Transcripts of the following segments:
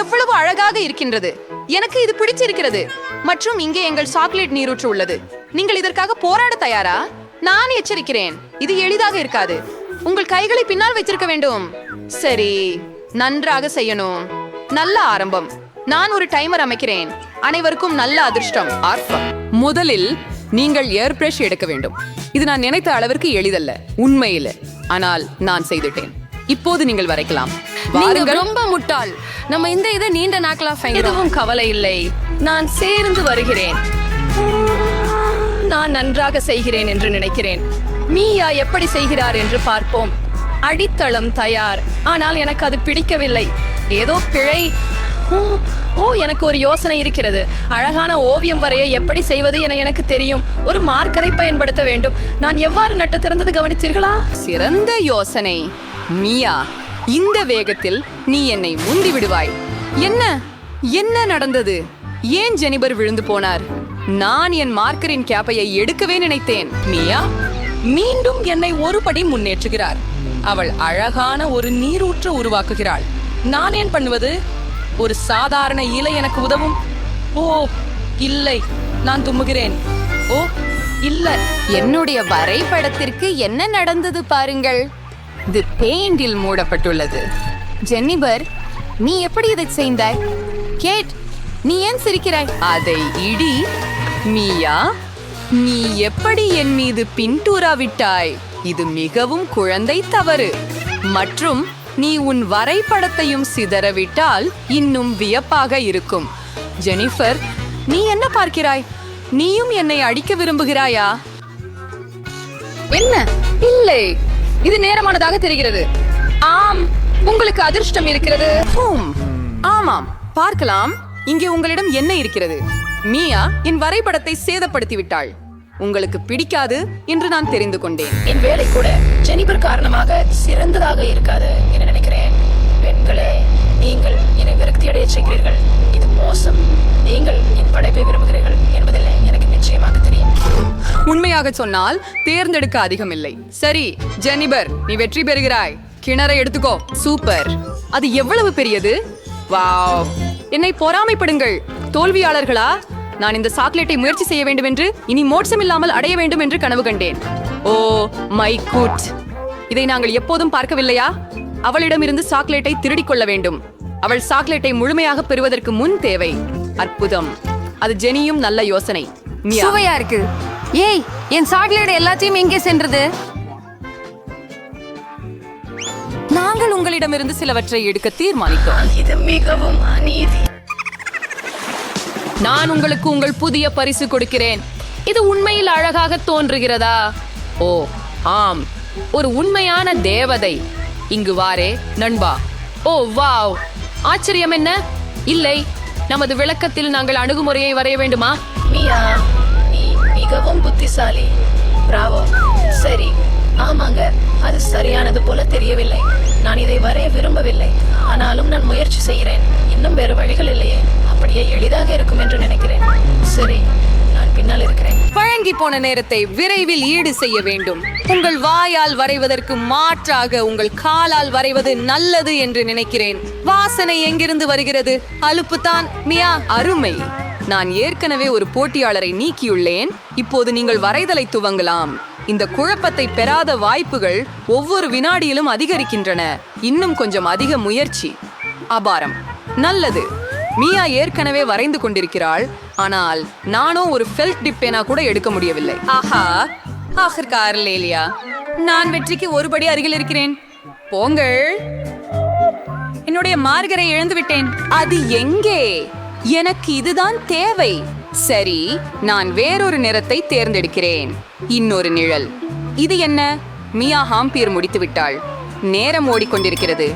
எவ்வளவு அழகாக இருக்கின்றது. எனக்கு இது பிடிச்சிருக்கிறது. மற்றும் இங்கே எங்கள் சாக்லேட் நீரூற்று உள்ளது. நீங்கள் இதற்காக போராட தயாரா? நான் எச்சரிக்கிறேன், இது எளிதாக இருக்காது. உங்கள் கைகளை பின்னால் வைத்திருக்க வேண்டும். சரி, நன்றாக செய்யணும். நல்ல ஆரம்பம். நான் ஒரு டைமர் அமைக்கிறேன். அனைவருக்கும் நல்ல அதிர்ஷ்டம். முதலில் நீங்கள் ஏர் பிரஷ் எடுக்க வேண்டும். இது நான் நினைத்த அளவிற்கு எளிதல்ல, உண்மையில. ஆனால் நான் செய்துட்டேன். இப்போது நீங்கள் வரைக்கலாம். நீங்க ரொம்ப முட்டாள். நம்ம இந்த இதை நீண்ட நாட்களா எதுவும் கவலை இல்லை, நான் சேர்ந்து வருகிறேன். நான் நன்றாக செய்கிறேன் என்று நினைக்கிறேன். மீயா எப்படி செய்கிறார் என்று பார்ப்போம். அடித்தளம் தயார், ஆனால் எனக்கு அது பிடிக்கவில்லை. ஏதோ பிழை. எனக்கு ஒரு யோசனை இருக்கிறது. அழகான ஓவியம் வரைய எப்படி செய்வது என எனக்கு தெரியும். ஒரு மார்க்கரை பயன்படுத்த வேண்டும். நான் எவ்வாறு நட்டு திறந்தது கவனித்தீர்களா? சிறந்த யோசனை. மியா, இந்த வேகத்தில் நீ என்னை முந்தி விடுவாய். என்ன நடந்தது? ஏன் ஜெனிபர் விழுந்து போனார்? நான் என் மார்க்கரின் கேப்பையை எடுக்கவே நினைத்தேன். மியா மீண்டும் என்னை ஒரு படி முன்னேற்றுகிறார். அவள் அழகான ஒரு நீரூற்று உருவாக்குகிறாள். நான் ஏன் பண்ணுவது? ஒரு சாதாரண இலை எனக்கு உதவும். ஓ இல்லை, நான் தும்முகிறேன். ஓ இல்லை. என்னுடைய வரைபடத்திற்கு என்ன நடந்தது பாருங்கள். இது பெயிண்டில் மூடப்பட்டுள்ளது. ஜெனிபர், நீ எப்படி இதை செய்தாய்? கேட், நீ ஏன் சிரிக்கிறாய்? அதை இடி. மியா, நீ எப்படி என் மீது பின்தூரா விட்டாய்? இது மிகவும் குழந்தை தவறு. மற்றும் நீ உன் வரைபடத்தையும் சிதறவிட்டால் இன்னும் வியப்பாக இருக்கும். ஜெனிஃபர், நீ என்ன பார்க்கிறாய்? நீயும் என்னை அடிக்க விரும்புகிறாயா? என்ன? இல்லை, இது நேரமானதாக தெரிகிறது. ஆம், உங்களுக்கு அதிர்ஷ்டம் இருக்கிறது. ஆமாம், பார்க்கலாம். இங்கே உங்களிடம் என்ன இருக்கிறது? மியா என் வரைபடத்தை சேதப்படுத்தி விட்டாள். உங்களுக்கு பிடிக்காது என்று நான் தெரிந்து கொண்டேன். என் வேலை கூட ஜெனிபர் காரணமாக சிறந்ததாக இருக்காது என நினைக்கிறேன். பெண்களே, நீங்கள் என்னை விரக்தி அடைய செய்கிறீர்கள். இது மோசம். நீங்கள் என் படைப்பை விரும்புகிறீர்கள் என்பதில்லை எனக்கு நிச்சயமாக தெரியும். உண்மையாக சொன்னால் தேர்ந்தெடுக்க அதிகம் இல்லை. சரி ஜெனிபர், நீ வெற்றி பெறுகிறாய். கிணறை எடுத்துக்கோ. சூப்பர். அது எவ்வளவு பெரியது! வாவ்! என்னை பொறாமைப்படுங்கள் தோல்வியாளர்களா. நான் இந்த சாக்லேட்டை முயற்சி செய்ய வேண்டும் என்று, இனி மோட்சம் இல்லாமல் அடைய வேண்டும் என்று கனவு கண்டேன். Oh my good! இதை நாங்கள் எப்போதும் பார்க்கவில்லையா? அவளிடமிருந்து சாக்லேட்டை திருடிக் கொள்ள வேண்டும். அவள் சாக்லேட்டை முழுமையாக பெறுவதற்கு முன் தேவை. அற்புதம். அது ஜெனியும் நல்ல யோசனை. மியா, சுவையா இருக்கு. ஏய், என் சாக்லேட் எல்லாத்தையும் எங்கே சென்றது? நாங்கள் உங்களிடமிருந்து சிலவற்றை எடுக்க தீர்மானித்தோம். இது மிகவும் அநீதி. நான் உங்களுக்கு உங்கள் புதிய பரிசு கொடுக்கிறேன். இது உண்மையில் அழகாக தோன்றுகிறதா? ஓ ஆம், ஒரு உண்மையான தேவதை. இங்கு வாரே நண்பா. ஓ வாவ்! ஆச்சரியம் என்ன? இல்லை, நமது விளக்கத்தில் நாங்கள் அணுகுமுறையை வரைய வேண்டுமா? மியா, நீ மிகவும் புத்திசாலி. பிராவோ. சரி, ஆமாங்க, அது சரியானது போல தெரியவில்லை. நான் இதை வரைய விரும்பவில்லை, ஆனாலும் நான் முயற்சி செய்கிறேன். இன்னும் வேறு வழிகள் இல்லையே. அப்படியே எளிதாக இருக்கும் என்று நினைக்கிறேன். சரி, நான் பின்னால் இருக்கிறேன். பழங்கி போன நேரத்தை விரைவில் ஈடு செய்ய வேண்டும். உங்கள் வாயால் வரைவதற்கு மாற்றாக உங்கள் காலால் வரைவது நல்லது என்று நினைக்கிறேன். வாசனை எங்கிருந்து வருகிறது? அலுப்புதான். மியா, அருமை. நான் ஏற்கனவே ஒரு போட்டியாளரை நீக்கியுள்ளேன். இப்போது நீங்கள் வரைதலை துவங்கலாம். இந்த குழப்பத்தை பெறாத வாய்ப்புகள் ஒவ்வொரு வினாடியிலும் அதிகரிக்கின்றன. இன்னும் கொஞ்சம் அதிக முயற்சி. அபாரம். நல்லது. மியா ஏற்கனவே வரைந்து கொண்டிருக்கிறாள். ஆனால் நானோ ஒரு ஃபெல்ட் டிப் பேனா கூட எடுக்க முடியவில்லை. ஆஹா, ஆஹிர்கார் லேலியா, நான் வெற்றிக்கு ஒருபடி அருகில் இருக்கிறேன். போங்கள். என்னுடைய மார்கரை இழந்து விட்டேன். அது எங்கே? எனக்கு இதுதான் தேவை. சரி, நான் வேறொரு நிறத்தை தேர்ந்தெடுக்கிறேன். இன்னொரு நிழல். இது என்ன? மியா ஹாம்பியர் முடித்து விட்டாள். நேரம் ஓடிக்கொண்டிருக்கிறது.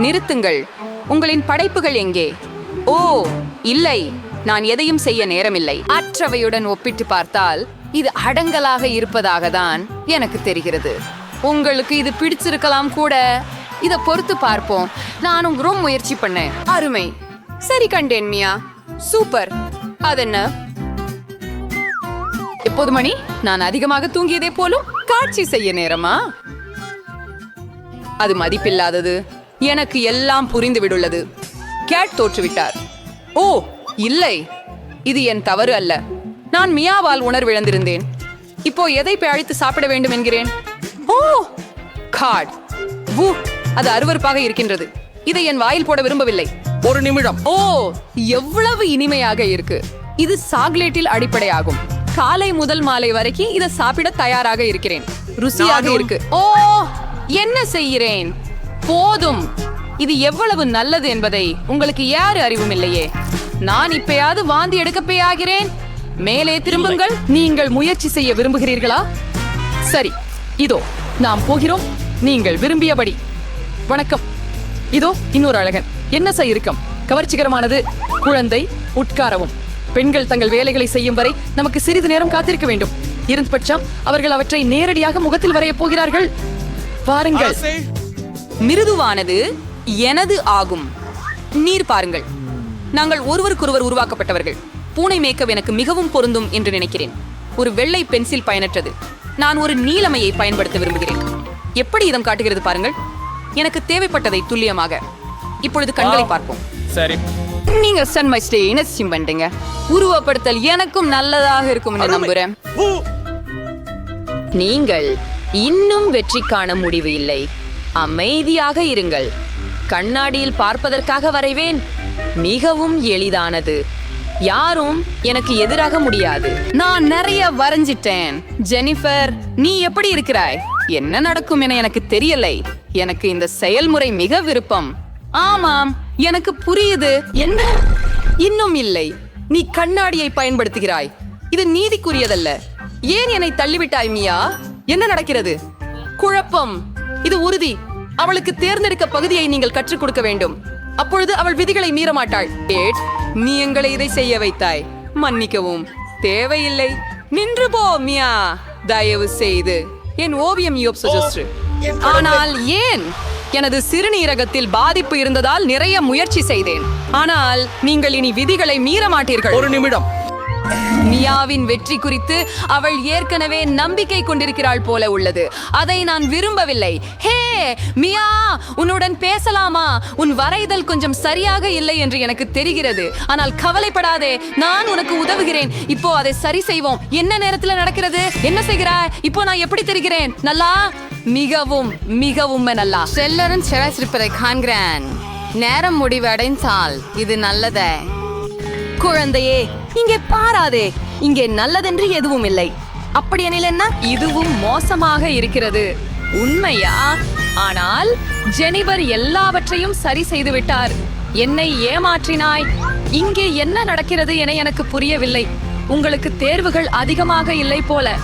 நிறுத்துங்கள். உங்களின் படைப்புகள் எங்கே? ஓ இல்லை, நான் எதையும் செய்ய நேரமில்லை. அற்றவையுடன் ஒப்பிட்டு பார்த்தால் இது அடங்கலாக இருப்பதாக தான் எனக்கு தெரிகிறது. உங்களுக்கு இது பிடிச்சிருக்கலாம் கூட. இதை பொறுத்து பார்ப்போம். நானும் ரொம்ப முயற்சி பண்ணேன். அருமை. சரி கண்டேன் மியா. சூப்பர். அதென்ன? எப்போது மணி? நான் அதிகமாக தூங்கியதே போலும். காட்சி செய்ய நேரமா? அது மதிப்பில்லாதது. எனக்கு எல்லாம் புரிந்து விடுள்ளது. கேட் தோற்றுவிட்டார். ஓ இல்லை, இது என் தவறு அல்ல. நான் மியாவால் உணர்விழந்திருந்தேன். இப்போ எதை அழைத்து சாப்பிட வேண்டும் என்கிறேன். ஓ காட், வூ, அது அருவருப்பாக இருக்கின்றது. இதை என் வாயில் போட விரும்பவில்லை. ஒரு நிமிடம். ஓ எவ்வளவு இனிமையாக இருக்கு. இது சாக்லேட்டில் அடிப்படையாகும். காலை முதல் மாலை வரைக்கும் இதை சாப்பிட தயாராக இருக்கிறேன். ருசியாக இருக்கு. ஓ என்ன செய்கிறேன்? போதும். இது எவ்வளவு நல்லது என்பதை உங்களுக்கு யாரு அறிவும் இல்லையே. நான் இப்பயாவது வாந்தி எடுக்கப்பே ஆகிறேன். மேலே திரும்புங்கள். நீங்கள் முயற்சி செய்ய விரும்புகிறீர்களா? சரி, இதோ நாம் போகிறோம். நீங்கள் விரும்பியபடி. வணக்கம். இதோ இன்னொரு அழகன். என்ன இருக்கும் கவர்ச்சிகரமானது. குழந்தை உட்காரவும். பெண்கள் தங்கள் வேலைகளை செய்யும் வரை நமக்கு சிறிது நேரம் காத்திருக்க வேண்டும். இருந்த பட்சம் அவர்கள் அவற்றை நேரடியாக முகத்தில் வரையப் போகிறார்கள். பாருங்கள், மிருதுவானது எனது ஆகும். நீர் பாருங்கள். நாங்கள் ஒருவருக்கொருவர் உருவாக்கப்பட்டவர்கள். பூனை மேக்கப் எனக்கு மிகவும் பொருந்தும் என்று நினைக்கிறேன். ஒரு வெள்ளை பென்சில் பயனற்றது. நான் ஒரு நீலமையை பயன்படுத்த விரும்புகிறேன். எப்படி இதம் காட்டுகிறது பாருங்கள். எனக்கு தேவைப்பட்டதை துல்லியமாக. இப்பொழுது கண்களை பார்ப்போம். சரி, நீங்க சன் மை ஸ்டே இனசியம் பண்ணிட்டீங்க. உருவப்படுத்தல் எனக்கும் நல்லதாக இருக்கும் என்று நம்புறேன். நீங்கள் இன்னும் வெற்றி காண முடிவு இல்லை. அமைதியாக இருங்கள். கண்ணாடியில் பார்ப்பதற்காக வரைவேன். மிகவும் எளிதானது. யாரும் எனக்கு எதிராக முடியாது. நான் நிறைய வரைஞ்சிட்டேன். ஜெனிஃபர், நீ எப்படி இருக்கிறாய்? என்ன நடக்கும் என எனக்கு தெரியலை. எனக்கு இந்த செயல்முறை மிக விருப்பம். ஆமாம், எனக்கு புரியுது. என்ன? இன்னும் இல்லை. நீ கண்ணாடியை பயன்படுத்துகிறாய். இது நீதிக்குரியதல்ல. ஏன் என்னை தள்ளிவிட்டாய் மியா? என்ன நடக்கிறது? குழப்பம். இது உறுதி. அவளுக்கு தேர்ந்தெடுக்க பகுதியை நீங்கள் கற்றுக் கொடுக்க வேண்டும். அப்பொழுது அவள் விதிகளை மீற மாட்டாள். நீ எங்களை இதை செய்ய வைத்தாய். மன்னிக்கவும். தேவையில்லை. நின்று போ மியா, தயவு செய்து. என் ஓவியம் யோப்சு. ஆனால் ஏன்? எனது சிறுநீரகத்தில் பாதிப்பு இருந்ததால் நிறைய முயற்சி செய்தேன். ஆனால் நீங்கள் இனி விதிகளை மீற மாட்டீர்கள். ஒரு நிமிடம். மியாவின் வெற்றி குறித்து அவள் ஏற்கனவே நம்பிக்கை கொண்டிருக்கிறாள் போல உள்ளது. அதை நான் விரும்பவில்லை. ஹே மியா, உன்னுடன் பேசலாமா? உன் வரைதல் கொஞ்சம் சரியாக இல்லை என்று எனக்கு தெரிகிறது. ஆனால் கவலைப்படாதே, நான் உனக்கு உதவுகிறேன். இப்போ அதை சரி செய்வோம். என்ன நேரத்தில் நடக்கிறது? என்ன செய்கிறாய்? இப்போ நான் எப்படி தெரிகிறேன்? நல்லா, மிகவும் மிகவும் நல்லா. எல்லாரும் சிரிப்பதை காண்கிறேன். நேரம் முடிவடைந்தால் இது நல்லதே. குழந்தையே, இங்கே பாராதே. இங்கே நல்லதென்று எதுவும் இல்லை. அப்படியெனில் என்ன? இதுவும் மோசமாக இருக்கிறது. உண்மையா? ஆனால் ஜெனிபர் எல்லாவற்றையும் சரி செய்து விட்டார். என்னை ஏமாற்றினாய். இங்கே என்ன நடக்கிறது என எனக்கு புரியவில்லை. உங்களுக்கு தேர்வுகள் அதிகமாக இல்லை போல.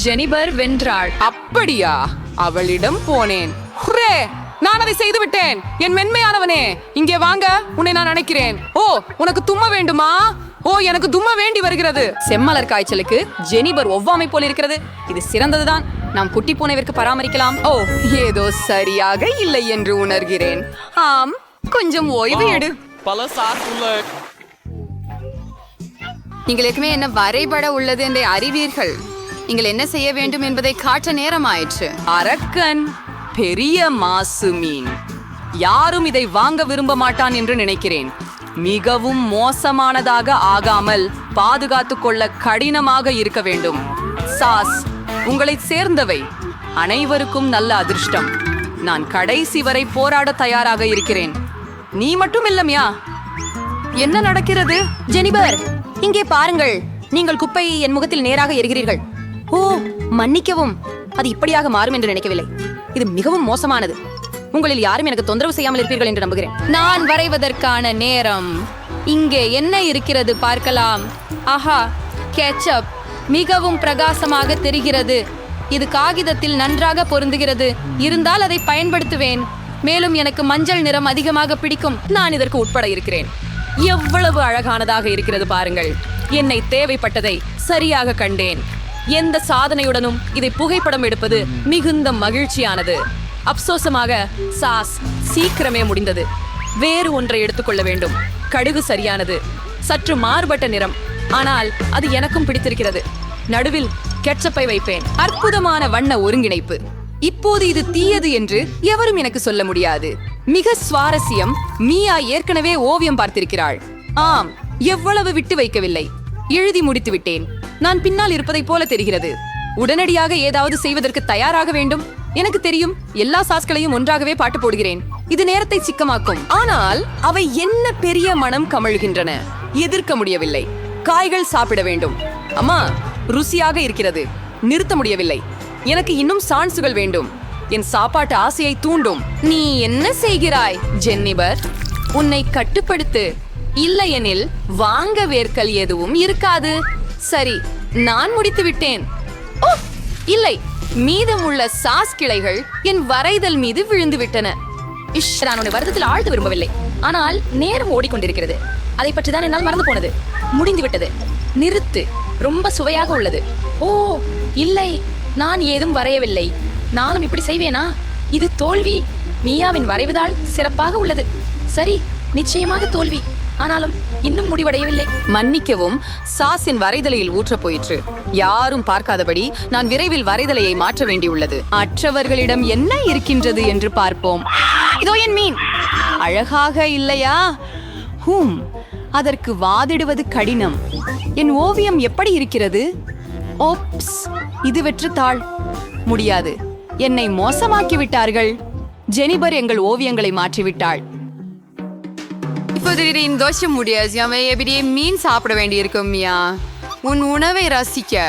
ஜெனிபர் வென்றாள். அப்படியா? அவளிடம் போனேன். ஹுரே! நான் அதை செய்து விட்டேன். என் மென்மையானவனே, இங்கே வாங்க. உன்னை நான் நினைக்கிறேன். ஓ, உனக்கு தும்ம வேண்டுமா? ஓ, எனக்கு தும்ம வேண்டி வருகிறது. செம்மலர் காய்ச்சலுக்கு ஜெனிபர் ஒவ்வாமை போல் இருக்கிறது. இது சிறந்ததுதான். நாம் குட்டி பூனைவிற்கு பராமரிக்கலாம். ஓ, ஏதோ சரியாக இல்லை என்று உணர்கிறேன். ஆம், கொஞ்சம் ஓய்வு எடு. பல சார்புள்ள. நீங்களுக்குமே என்ன வரைபட உள்ளது என்று அறிவீர்கள். நீங்கள் என்ன செய்ய வேண்டும் என்பதை காட்ட நேரம் ஆயிற்று. அரக்கன், பெரிய மாசு மீன். யாரும் இதை வாங்க விரும்ப மாட்டான் என்று நினைக்கிறேன். மிகவும் மோசமானதாக ஆகாமல் பாதுகாத்துக் கொள்ள கடினமாக இருக்க வேண்டும். சாஸ், உங்களை சேர்ந்தவை அனைவருக்கும் நல்ல அதிர்ஷ்டம். நான் கடைசி வரை போராட தயாராக இருக்கிறேன். நீ மட்டும் இல்லையா? என்ன நடக்கிறது? ஜெனிபர், இங்கே பாருங்கள். நீங்கள் குப்பையை என் முகத்தில் நேராக எறிகிறீர்கள். ஓ, மன்னிக்கவும். அது இப்படியாக மாறும் என்று நினைக்கவில்லை. இது மிகவும் மோசமானது. உங்களில் யாரும் எனக்கு தொந்தரவு செய்யாமல் இருப்பீர்கள் என்று நம்புகிறேன். நான் வரைவதற்கான நேரம். இங்கே என்ன இருக்கிறது பார்க்கலாம். ஆஹா, கேச்சப் மிகவும் பிரகாசமாக தெரிகிறது. இது காகிதத்தில் நன்றாக பொருந்துகிறது. இருந்தால் அதை பயன்படுத்துவேன். மேலும் எனக்கு மஞ்சள் நிறம் அதிகமாக பிடிக்கும். நான் இதற்கு உட்பட இருக்கிறேன். எவ்வளவு அழகானதாக இருக்கிறது பாருங்கள். என்னை தேவைப்பட்டதை சரியாக கண்டேன். எந்த சாதனையுடனும் இதை புகைப்படம் எடுப்பது மிகுந்த மகிழ்ச்சியானது. அப்சோசமாக சாஸ் சீக்கிரமே முடிந்தது. வேறு ஒன்றை எடுத்துக்கொள்ள வேண்டும். கடுகு சரியானது. சற்று மாறுபட்ட நிறம், ஆனால் அது எனக்கும் பிடித்திருக்கிறது. நடுவில் கெட்சப்பை வைப்பேன். அற்புதமான வண்ண ஒருங்கிணைப்பு. இப்போது இது தீயது என்று எவரும் எனக்கு சொல்ல முடியாது. மிக சுவாரஸ்யம், மியா ஏற்கனவே ஓவியம் பார்த்திருக்கிறாள். ஆம், எவ்வளவு விட்டு வைக்கவில்லை. எழுதி முடித்து விட்டேன். நான் பின்னால் இருப்பதைப் போல தெரிகிறது. உடனடியாக ஏதாவது செய்வதற்கு தயாராக வேண்டும். எனக்கு தெரியும், எல்லா சாஸ்களையும் ஒன்றாகவே பாட்டு போடுகிறேன். இது நேரத்தை சிக்கமாக்கும். ஆனால் அவை என்ன பெரிய மனம் கமழ்கின்றன. எதிர்க்க முடியவில்லை. காய்கள் சாப்பிட வேண்டும். அம்மா, ருசியாக இருக்கிறது. நிறுத்த முடியவில்லை. எனக்கு இன்னும் சான்சுகள் வேண்டும். என் சாப்பாட்டு ஆசையை தூண்டும். நீ என்ன செய்கிறாய் ஜென்னிபர்? உன்னை கட்டுப்படுத்து. இல்லையெனில் வாங்க வேர்க்கல் எதுவும் இருக்காது. சரி, நான் முடித்து விட்டேன். ஓ இல்லை, மீதமுள்ள சாஸ் கிளைகள் என் வரைதல் மீது விழுந்து விட்டன. நான் உன்னை வருத்தத்தில் ஆழ்த்த விரும்பவில்லை, ஆனால் நேரம் ஓடிக்கொண்டிருக்கிறது. அதை பற்றி தான் என்னால் மறந்து போனது. முடிந்து விட்டது. நிறுத்து. ரொம்ப சுவையாக உள்ளது. ஓ இல்லை, நான் ஏதும் வரையவில்லை. நானும் இப்படி செய்வேனா? இது தோல்வி. மியாவின் வரைவதால் சிறப்பாக உள்ளது. சரி, நிச்சயமாக தோல்வி. ஆனாலும் இன்னும் முடிவடையவில்லை. மன்னிக்கவும், சாஸின் வரைதலையில் ஊற்றப் போயிற்று. யாரும் பார்க்காதபடி நான் விரைவில் வரைதலையை மாற்ற வேண்டியுள்ளது. மற்றவர்களிடம் என்ன இருக்கின்றது என்று பார்ப்போம். இதோ என் மீன். அழகாக இல்லையா? அதற்கு வாதிடுவது கடினம். என் ஓவியம் எப்படி இருக்கிறது? ஓப்ஸ், இது வெற்றுத்தாள். முடியாது, என்னை மோசமாக்கி விட்டார்கள். ஜெனிபர் எங்கள் ஓவியங்களை மாற்றிவிட்டாள். இப்போது தோஷம் முடியாது. மீன் சாப்பிட வேண்டியிருக்கும் மியா. உன் உணவை ரசிக்க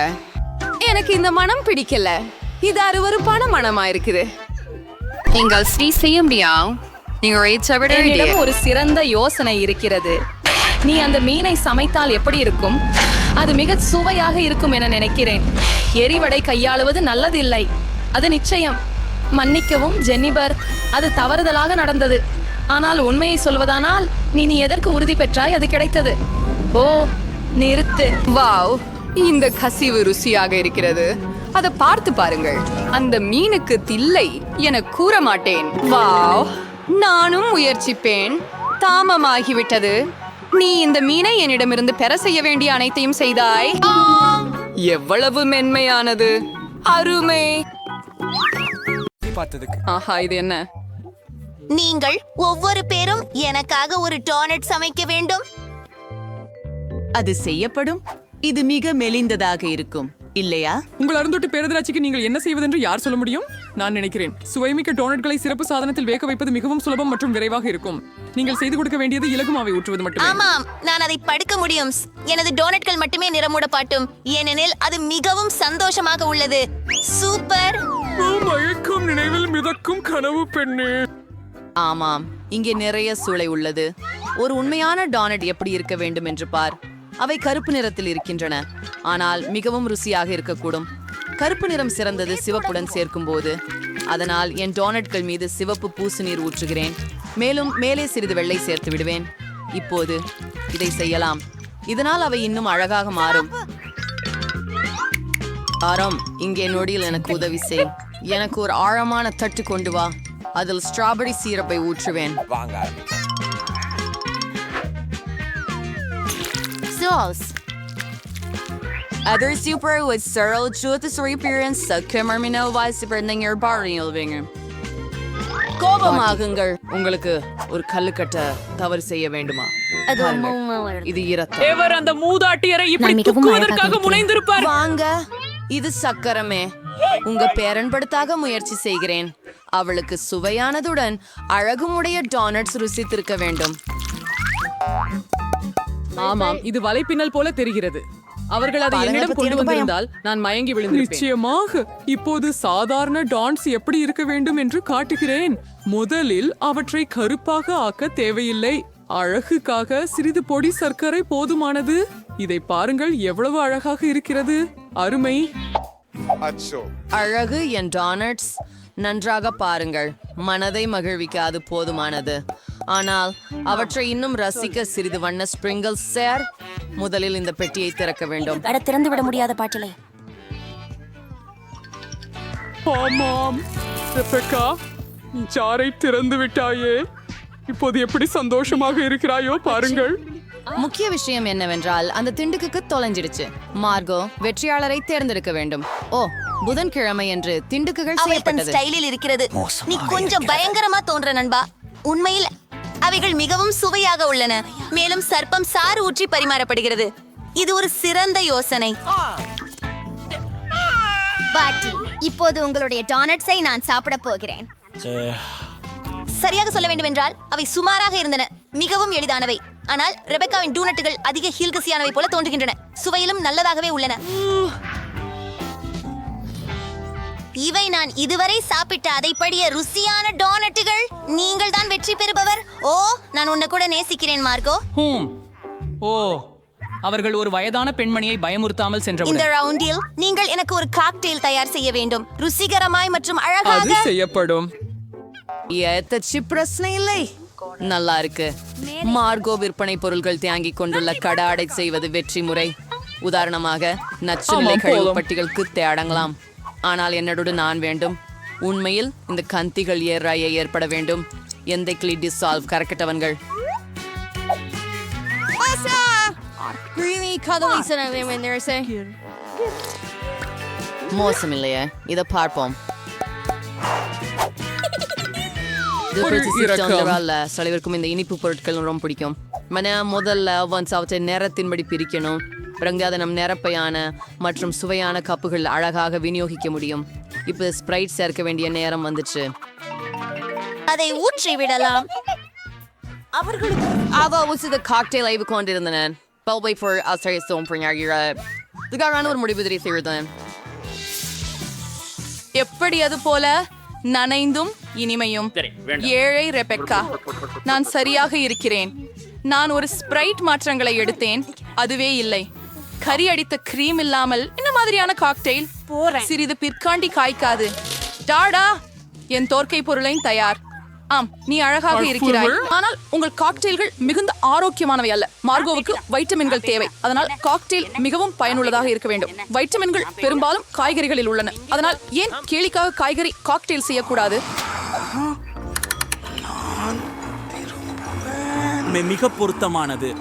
எனக்கு இந்த மனம் பிடிக்கல. இது அருவருப்பான மனமா இருக்குது. நீங்கள் ஸ்ரீ செய்ய முடியும். என்னிடம் ஒரு சிறந்த யோசனை இருக்கிறது. நீ அந்த மீனை சமைத்தால் எப்படி இருக்கும்? அது மிக சுவையாக இருக்கும் என நினைக்கிறேன். எரிவடை கையாளுவது நல்லதில்லை, அது நிச்சயம். மன்னிக்கவும் ஜென்னிபர், அது தவறுதலாக நடந்தது. ஆனால் உண்மையை சொல்வதானால் நீ எதற்கு உறுதி பெற்றாய்? அது கிடைத்தது. ஓ நிறுத்து. வாவ், இந்த கசிவு ருசியாக இருக்கிறது. அதை பார்த்து பாருங்கள். அந்த மீனுக்கு தில்லை என கூற மாட்டேன். வாவ், நானும் முயற்சிப்பேன். தாமமாகிவிட்டது. நீ இந்த மீனை என்னிடமிருந்து பெற செய்ய வேண்டிய அனைத்தையும் செய்தாய். எவ்வளவு மென்மையானது. அருமை. ஆஹா, இது என்ன? நீங்கள் ஒவ்வொரு பேரும் எனக்காக ஒரு டோனட் சமைக்க வேண்டும். அது செய்யப்படும். இது மிக மெலிந்ததாக இருக்கும், இல்லையா? உங்கள் அருந்தொட்டு பேரதிராட்சிக்கு நீங்கள் என்ன செய்வதென்று யார் சொல்ல முடியும்? நான் நினைக்கிறேன் சுவைமிக்க டோனட்களை சிறப்பு சாதனத்தில் வேக வைப்பது மிகவும் சுலபம் மற்றும் விரைவாக இருக்கும். நீங்கள் செய்து கொடுக்க வேண்டியது இலகு மாவை ஊற்றுவது மட்டுமே. ஆமாம், நான் அதை படுக்க முடியும். எனது டோனட்கள் மட்டுமே நிறமூடப்பாட்டும், ஏனெனில் அது மிகவும் சந்தோஷமாக உள்ளது. சூப்பர். மயக்கும் நினைவில் மிதக்கும் கனவு பெண்ணே. ஆமாம், இங்கே நிறைய சூளை உள்ளது. ஒரு உண்மையான டோனட் எப்படி இருக்க வேண்டும் என்று பார். அவை கருப்பு நிறத்தில் இருக்கின்றன, ஆனால் மிகவும் ருசியாக இருக்கக்கூடும். கருப்பு நிறம் சிறந்தது சிவப்புடன் சேர்க்கும் போது. அதனால் என் டோனட்கள் மீது சிவப்பு பூசு நீர் ஊற்றுகிறேன். மேலும் மேலே சிறிது வெள்ளை சேர்த்து விடுவேன். இப்போது இதை செய்யலாம். இதனால் அவை இன்னும் அழகாக மாறும். ஆரம், இங்கே நொடியில் எனக்கு உதவி செய். எனக்கு ஒரு ஆழமான தட்டு கொண்டு வா. அதில் ஸ்ட்ராபெரி சீரப்பை ஊற்றுவேன். Sauce. Other super with Cyril Jute appearance sa Kimmermino was superning your barrier winger. கோபமாகுங்கள். உங்களுக்கு ஒரு கல்லுக்கட்ட தவறு செய்ய வேண்டுமா? இது இரத்தம். எவர் அந்த மூதாட்டியரை இப்படி துக்குவதற்காக முனைந்திருப்பார்? வாங்க, இது சக்கரமே. உங்க பேரன்படுத்தாக முயற்சி செய்கிறேன். அவளுக்கு சுவையானதுடன் அழகுமுடைய டோனட்ஸ் ருசித்திருக்க வேண்டும். ஆமாம், இது வலைப்பின்னல் போல தெரிகிறது. அவர்கள் அதை என்னிடம் கொண்டு வந்திருந்தால் நான் மயங்கி விழுந்திருப்பேன். நிச்சயமாக. இப்போது சாதாரண டான்ஸ் எப்படி இருக்க வேண்டும் என்று காட்டுகிறேன். முதலில் அவற்றை கருப்பாக ஆக்க தேவையில்லை. அழகுக்காக சிறிது பொடி சர்க்கரை போதுமானது. இதை பாருங்கள், எவ்வளவு அழகாக இருக்கிறது. அருமை. அழகு என் டோனட்ஸ். நன்றாக பாருங்கள். மனதை மகிழ்விக்க அது போதுமானது. ஆனால் அவற்றை இன்னும் ரசிக்க சிறிது வண்ண ஸ்பிரிங்கிள்ஸ் சேர். முதலில் இந்த பெட்டியை திறக்க வேண்டும். திறந்து விட முடியாத பாட்டிலே. ஆமாம் ரெபெக்கா, ஜாரை திறந்து விட்டாயே. இப்போது எப்படி சந்தோஷமாக இருக்கிறாயோ பாருங்கள். முக்கிய விஷயம் என்னவென்றால் அந்த திண்டுக்கு தொலைஞ்சிடுச்சு. மார்கோ வெற்றியாளரை தேர்ந்தெடுக்க வேண்டும். ஓ, புதன்கிழமை என்று திண்டுக்குகள் அவள் தன் செய்யப்பட்டது. ஸ்டைலில் இருக்கிறது. நீ கொஞ்சம் பயங்கரமா தோன்ற நண்பா. உண்மையில் அவைகள் மிகவும் சுவையாக உள்ளன, மேலும் சர்ப்பம் சாறு ஊற்றி பரிமாறப்படுகிறது. இது ஒரு சிறந்த யோசனை. பாட்டி, இப்போது உங்களுடைய டோனட்ஸை நான் சாப்பிட போகிறேன். சரியாக சொல்ல வேண்டுமென்றால் அவை சுமாராக இருந்தன, மிகவும் எளிதானவை. ஆனால் ரெபெக்காவின் டூனட்டுகள் அதிக ஹீல்கசியானவை போல தோன்றுகின்றன, சுவையிலும் நல்லதாகவே உள்ளன. இவை நான் இதுவரை சாப்பிட்ட அதைப்படிய ருசியான டோனட்டுகள். நீங்கள் தான் வெற்றி பெறுபவர். ஓ, நான் உன்னை கூட நேசிக்கிறேன் மார்கோ. ஓ, அவர்கள் ஒரு வயதான பெண்மணியை பயமுறுத்தாமல் இந்த சென்றவுடன் ரவுண்டில் நீங்கள் எனக்கு ஒரு காக்டெயில் தயார் செய்ய வேண்டும், ருசிகரமாய் மற்றும் அது அழகாக. செய்யப்படும். ஏத்தச்சி பிரச்சனை இல்லை, நல்லா இருக்கு. மார்கோ விற்பனை பொருட்கள் தேங்கிக் கொண்டுள்ள கடாடை செய்வது வெற்றி முறை. உதாரணமாக நச்சுநிலை ஆமாம், கழிவு போதும். பட்டிகளுக்கு தேடங்கலாம். ஆனால் என்னோடு நான் வேண்டும். உண்மையில் இந்த கந்திகள் ஏறாய ஏற்பட வேண்டும். எந்த டிசால்வ் கரக்கட்டவன்கள் மோசம் இல்லையே, இதை பார்ப்போம். ஒரு இரக்கம். சிலவருக்கும் இந்த இனிப்பு பொருட்கள் ரொம்ப பிடிக்கும். முதல்ல அவற்றை நேரத்தின்படி பிரிக்கணும். பிறகு அதை நம் நிரப்பையான மற்றும் சுவையான கப்புகள் அழகாக விநியோகிக்க முடியும். இப்போ ஸ்ப்ரைட் சேர்க்க வேண்டிய நேரம் வந்துச்சு. அதை ஊற்றி விடலாம். அவ காக்டெயில் ஆய்வு கொண்டிருந்தனர். பல்வை for இதுக்கான ஒரு முடிவு தெரிவித்தேன். எப்படி அது போல நனைந்தும் இனிமையும். ஏழை ரெபெக்கா, நான் சரியாக இருக்கிறேன். நான் ஒரு ஸ்ப்ரைட் மாற்றங்களை எடுத்தேன், அதுவே இல்லை. கறி அடித்த கிரீம் இல்லாமல் என்ன மாதிரியான காக்டெயில்? சிறிது பிற்காண்டி காய்க்காது. டாடா, என் தோற்கை பொருளையும் தயார். ஆம், நீ அழகாக இருக்கிறாய். ஆனால் உங்கள் காக்டெயில்கள் மிகுந்த ஆரோக்கியமானவை அல்ல. மார்கோவுக்கு வைட்டமின்கள் தேவை, அதனால் காக்டெயில் மிகவும் பயனுள்ளதாக இருக்க வேண்டும். வைட்டமின்கள் பெரும்பாலும் காய்கறிகளில் உள்ளன, அதனால் ஏன் கேளிக்காக காய்கறி காக்டெயில் செய்யக்கூடாது? மிக பொருத்தமானது.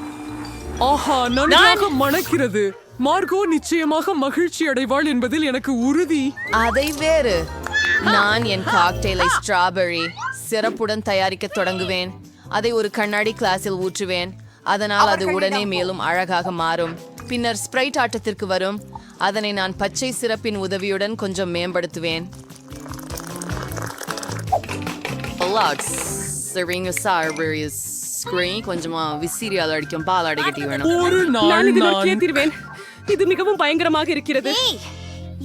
ஆஹா, நன்றாக மணக்கிறது. மார்கோ நிச்சயமாக மகிழ்ச்சி அடைவாள் என்பதில் எனக்கு உறுதி. அதை வேறு, நான் என் காக்டெயிலை ஸ்ட்ராபெர்ரி சிறப்புடன் தயாரிக்க தொடங்குவேன். அதை ஒரு கண்ணாடி கிளாஸில் ஊற்றுவேன், அதனால் அது உடனே மேலும் அழகாக மாறும். பின்னர் ஸ்ப்ரைட் ஆட்டத்திற்கு வரும். அதனை நான் பச்சை சிறப்பின் உதவியுடன் கொஞ்சம் மேம்படுத்துவேன். கொஞ்சமா விசிறியால் அடிக்கும் பாலாடை கட்டி வேணும். ஒரு நாள் நான் தீர்வேன். இது மிகவும் பயங்கரமாக இருக்கிறது. ஏய்,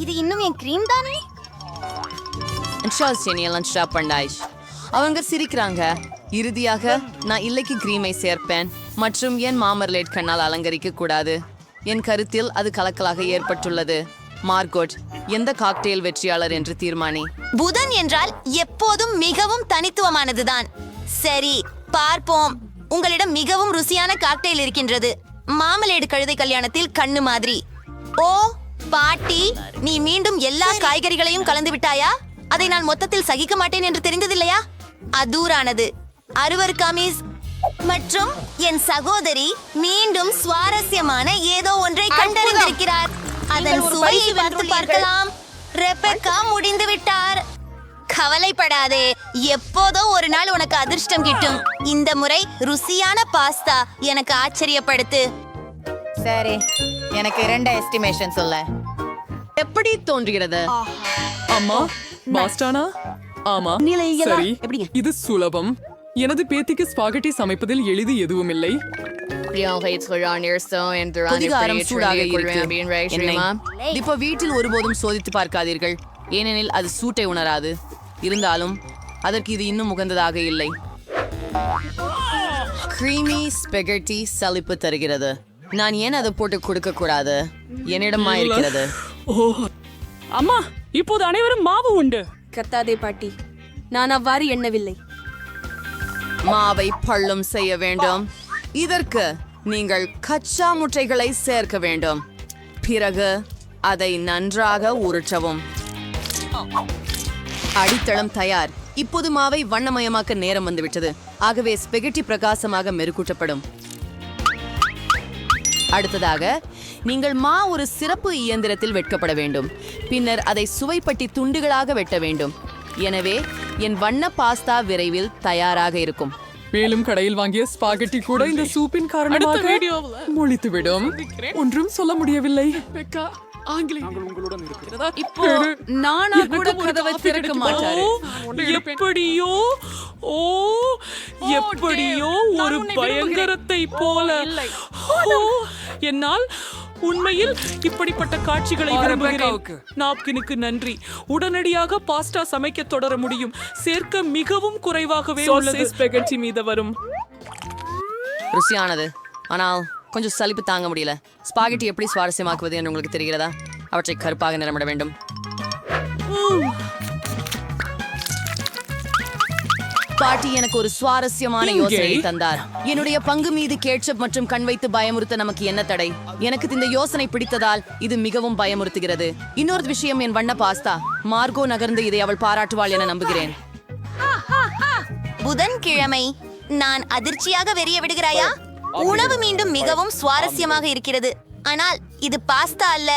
இது இன்னும் என் கிரீம் தானே? அவங்க சிரிக்கிறாங்க. இறுதியாக நான் இல்லைக்கு கிரீமை சேர்ப்பேன் மற்றும் என் மாமர்லேட் கண்ணால் அலங்கரிக்க கூடாது. என் கருத்தில் அது கலக்கலாக ஏற்பட்டுள்ளது. மார்கோட், எந்த காக்டெயில் வெற்றியாளர் என்று தீர்மானி. புதன் என்றால் எப்போதும் மிகவும் தனித்துவமானதுதான். சரி, பார்ப்போம். உங்களிடம் மிகவும் ருசியான காக்டெயில் இருக்கின்றது. மாமலேடு கழுதை கல்யாணத்தில் கண்ணு மாதிரி. ஓ பாட்டி, நீ மீண்டும் எல்லா காய்கறிகளையும் கலந்து விட்டாயா? அதை நான் மொத்தத்தில் சகிக்க மாட்டேன் என்று தெரிந்ததில்லையா? அதூரானது. அருவருக்காமீஸ் மற்றும் என் சகோதரி மீண்டும் சுவாரஸ்யமான ஏதோ ஒன்றை கண்டறிந்திருக்கிறார். அதன் சுவையை வந்து பார்க்கலாம். ரெபெக்கா முடிந்து விட்டார். கவலைப்படாதே, எப்போதோ ஒரு நாள் உனக்கு அதிர்ஷ்டம் கிட்டும். இந்த முறை ருசியான பாஸ்தா எனக்கு ஆச்சரியப்படுத்து. சரி, எனக்கு 2 எஸ்டிமேஷன் சொல்ல. எப்படி தோன்றுகிறது? அம்மா, பாஸ்டானா? ஆமா, சரி, இது சுலபம். எனது பேத்திக்கு ஸ்பாகெட்டி சமைப்பதில் எளிது எதுவும் இல்லை. அதிகாரம் சூடாக இருக்கு. இப்போ வீட்டில் ஒருபோதும் சோதித்து பார்க்காதீர்கள், ஏனெனில் அது சூட்டை உணராது. இருந்தாலும் அதற்கு இது இன்னும் உகந்ததாக இல்லை. கிரீமி ஸ்பெகட்டி சலிப்பு தருகிறது. நான் ஏன் அதை போட்டு கொடுக்க கூடாது? என்னிடமா இருக்கிறது. அம்மா, இப்போது அனைவரும் மாவு உண்டு. கர்த்தாதே பாட்டி, நான் அவ்வாறு எண்ணவில்லை. மாவை பள்ளம் செய்ய வேண்டும். இதற்கு நீங்கள் கச்சா முட்டைகளை சேர்க்க வேண்டும். பிறகு அதை நன்றாக உருட்டவும். அடித்தளம் தயார். இப்போது மாவை வண்ணமயமாக்க நேரம் வந்துவிட்டது. ஆகவே ஸ்பெகட்டி பிரகாசமாக மெருகூட்டப்படும். அடுத்ததாக நீங்கள் ஒரு சிறப்பு இயந்திரத்தில் வெட்கப்பட வேண்டும். பின்னர் அதை சுவைப்பட்டி துண்டுகளாக வெட்ட வேண்டும். எனவே என் வண்ண பாஸ்தா விரைவில் தயாராக இருக்கும். மேலும் கடையில் வாங்கிய ஸ்பாகெட்டி கூட இந்த சூப்பின் காரணமாக மொழித்துவிடும். ஒன்றும் சொல்ல முடியவில்லை. இப்போ நானா கூட கதவை திறக்க மாட்டாரு. எப்படியோ எப்படியோ ஒரு பயங்கரத்தை போல. என்னால் உண்மையில் இப்படிப்பட்ட காட்சிகளை விரும்புகிறேன். நாப்கினுக்கு நன்றி. உடனடியாக பாஸ்டா சமைக்க தொடர முடியும். சேர்க்க மிகவும் குறைவாகவே உள்ளது. ஸ்பாகெட்டி மீது வரும். ருசியானது, ஆனால் கொஞ்சம் சலிப்பு தாங்க முடியல. ஸ்பாகெட்டி எப்படி சுவாரஸ்யமாக்குவது என்று உங்களுக்கு தெரிகிறதா? அவற்றை கருப்பாக நிறமிட வேண்டும். பாட்டி எனக்கு ஒரு சுவாரஸ்யமான யோசனை தந்தார். என்னுடைய பங்கு மீது கேட்சப் மற்றும் கண் வைத்து பயமுறுத்த நமக்கு என்ன தடை? எனக்கு இந்த யோசனை பிடித்ததால் இது மிகவும் பயமுறுத்துகிறது. இன்னொரு விஷயம், என் வண்ண பாஸ்தா. மார்கோ நகர்ந்து இதை அவள் பாராட்டுவாள் என நம்புகிறேன். புதன்கிழமை நான் அதிர்ச்சியாக வெறிய விடுகிறாயா? உணவு மீண்டும் மிகவும் சுவாரஸ்யமாக இருக்கிறது. ஆனால் இது பாஸ்தா அல்ல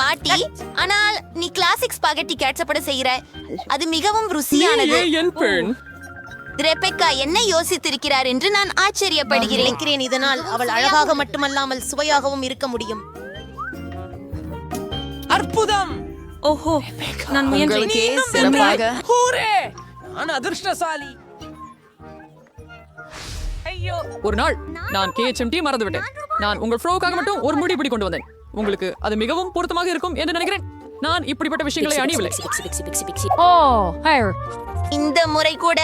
பாட்டி. ஆனால் நீ கிளாசிக் ஸ்பாகெட்டி கேட்சப்பட செய்கிற. அது மிகவும் ருசியானது. ரெபெக்கா என்ன யோசித்திருக்கிறார் என்று நான் ஆச்சரியப்படுகிறேன். இதனால் அவள் அழகாக மட்டுமல்லாமல் சுவையாகவும் இருக்க முடியும். அற்புதம். ஓஹோ, நான் முயன்றேன். உங்களுக்கே சிறப்பாக. நான் அதிர்ஷ்டசாலி. ஒரு நாள் நான் KHMT மறந்துவிட்டேன். நான் உங்கள் ஃப்ரோக்காக மட்டும் ஒரு முடி பிடி கொண்டு வந்தேன். உங்களுக்கு அது மிகவும் பொருத்தமாக இருக்கும் என்று நினைக்கிறேன். நான் இப்படிப்பட்ட விஷயங்களை அணியவில்லை. இந்த முறை கூட